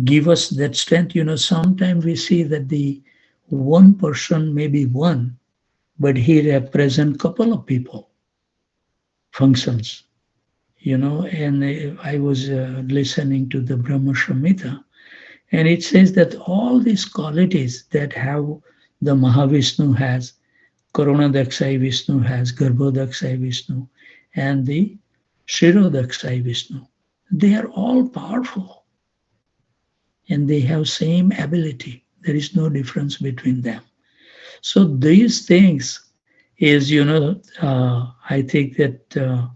give us that strength. Sometimes we see that the one person may be one, but he represents couple of people functions. And I was listening to the Brahma Samhita, and it says that all these qualities that have the Mahavishnu has, Karunadak Vishnu has, Garbhodaksai Vishnu, and the Shirodaksai Vishnu, they are all powerful and they have same ability. There is no difference between them. So these things is, I think that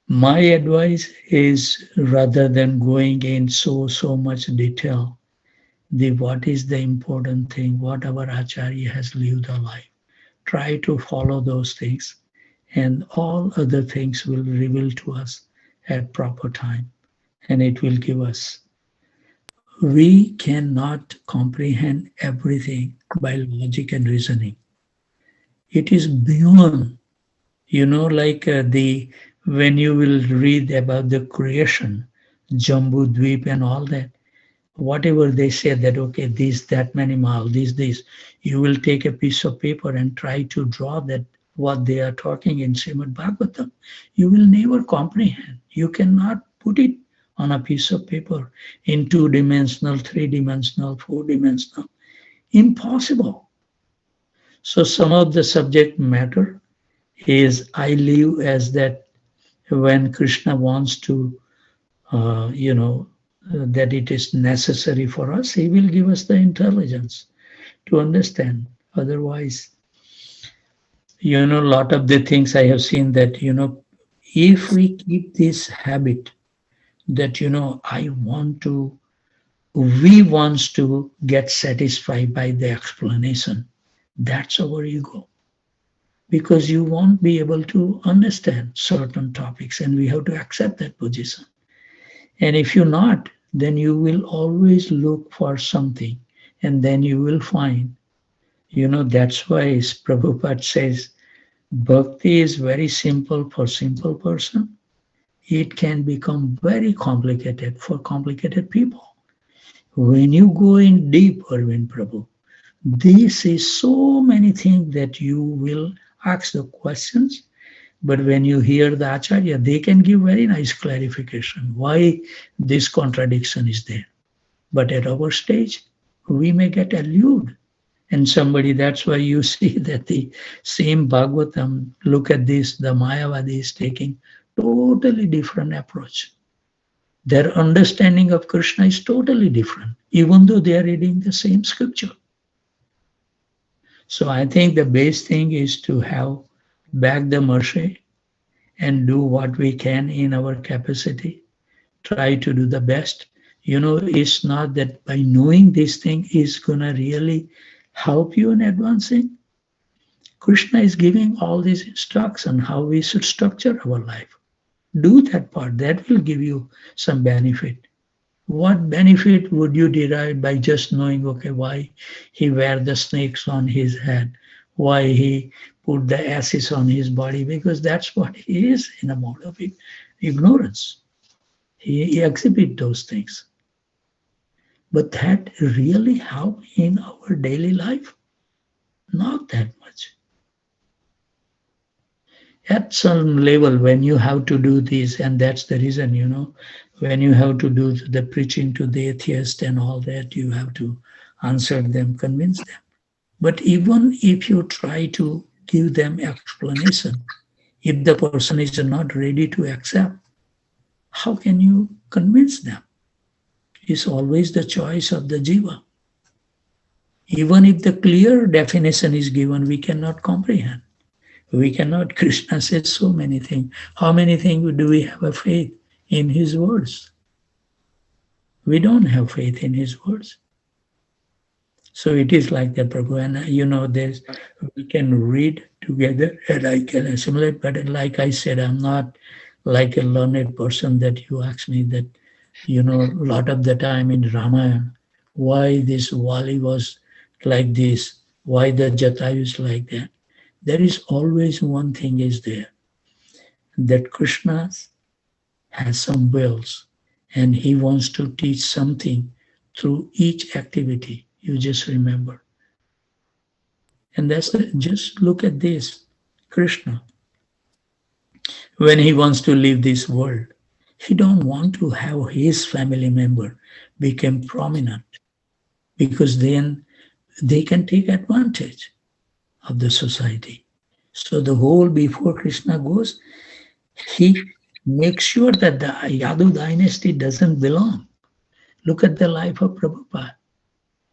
my advice is, rather than going in so much detail, the what is the important thing, what our acharya has lived a life. Try to follow those things, and all other things will reveal to us at proper time, and it will give us. We cannot comprehend everything by logic and reasoning. It is beyond, like the when you will read about the creation, Jambu Dweep and all that, whatever they say that, okay, this, that many miles, this, you will take a piece of paper and try to draw that what they are talking in Srimad Bhagavatam. You will never comprehend. You cannot put it on a piece of paper in two-dimensional, three-dimensional, four-dimensional. Impossible. So some of the subject matter is I live as that when Krishna wants to, that it is necessary for us, he will give us the intelligence to understand. Otherwise, a lot of the things I have seen that, if we keep this habit that, we wants to get satisfied by the explanation, that's our ego. Because you won't be able to understand certain topics, and we have to accept that position. And if you're not, then you will always look for something, and then you will find, that's why Prabhupada says, bhakti is very simple for simple person. It can become very complicated for complicated people. When you go in deep, Arvind Prabhu, this is so many things that you will ask the questions, but when you hear the Acharya, they can give very nice clarification why this contradiction is there. But at our stage, we may get allured. And somebody, that's why you see that the same Bhagavatam, look at this, the Mayavadi is taking totally different approach. Their understanding of Krishna is totally different, even though they are reading the same scripture. So I think the best thing is to have back the mercy and do what we can in our capacity. Try to do the best. It's not that by knowing this thing is going to really help you in advancing. Krishna is giving all these instructions how we should structure our life. Do that part. That will give you some benefit. What benefit would you derive by just knowing, okay, why he wear the snakes on his head, why he put the ashes on his body? Because that's what he is, in a mode of ignorance. He exhibits those things. But that really help in our daily life? Not that much. At some level, when you have to do this, and that's the reason, when you have to do the preaching to the atheist and all that, you have to answer them, convince them. But even if you try to give them explanation, if the person is not ready to accept, how can you convince them? It's always the choice of the jiva. Even if the clear definition is given, we cannot comprehend. We cannot. Krishna says so many things. How many things do we have a faith in his words? We don't have faith in his words. So it is like that, Prabhu. And there's we can read together and I can assimilate. But like I said, I'm not like a learned person that you ask me that, a lot of the time in Ramayana, why this Wali was like this, why the Jatayu is like that. There is always one thing is there, that Krishna has some wills, and he wants to teach something through each activity. You just remember. And just look at this. Krishna, when he wants to leave this world, he don't want to have his family member become prominent, because then they can take advantage of the society. So the whole before Krishna goes, he makes sure that the Yadu dynasty doesn't belong. Look at the life of Prabhupada.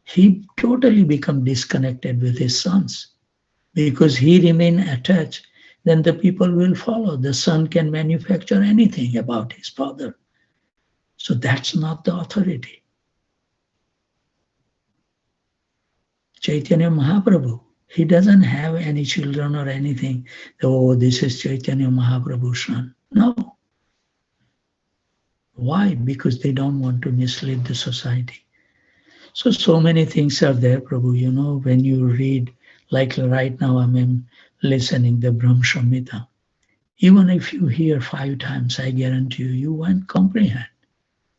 He totally become disconnected with his sons because he remain attached. Then the people will follow. The son can manufacture anything about his father. So that's not the authority. Chaitanya Mahaprabhu, he doesn't have any children or anything. Oh, this is Chaitanya Mahaprabhu's son. No. Why? Because they don't want to mislead the society. So many things are there, Prabhu. You know, when you read, like right now I'm listening the Brahm Samhita. Even if you hear 5 times, I guarantee you, you won't comprehend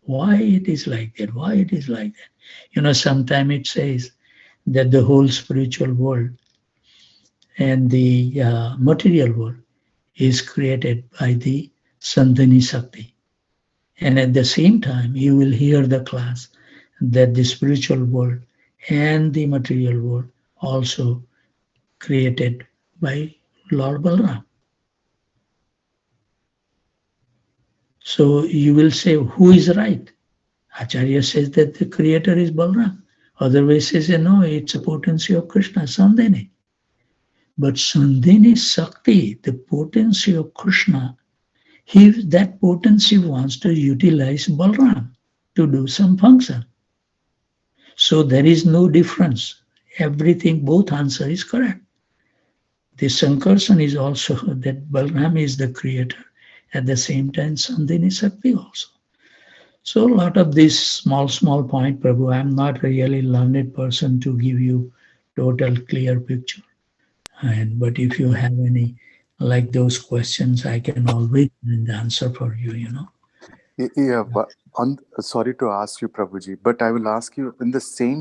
why it is like that, why it is like that. You know, sometimes it says that the whole spiritual world and the material world is created by the Sandhini Sakti. And at the same time, you will hear the class that the spiritual world and the material world also created by Lord Balram. So you will say, who is right? Acharya says that the creator is Balram. Otherwise says, no, it's a potency of Krishna, Sandhini. But Sandhini Sakti, the potency of Krishna, that potency wants to utilize Balram to do some function. So there is no difference. Everything, both answer is correct. The Sankarshan is also that Balram is the creator. At the same time, Sandhini Sakti also. So a lot of this small point, Prabhu, I'm not really learned person to give you total clear picture. But if you have any like those questions, I can always find the answer for you, you know. Yeah, but sorry to ask you, Prabhuji, but I will ask you in the same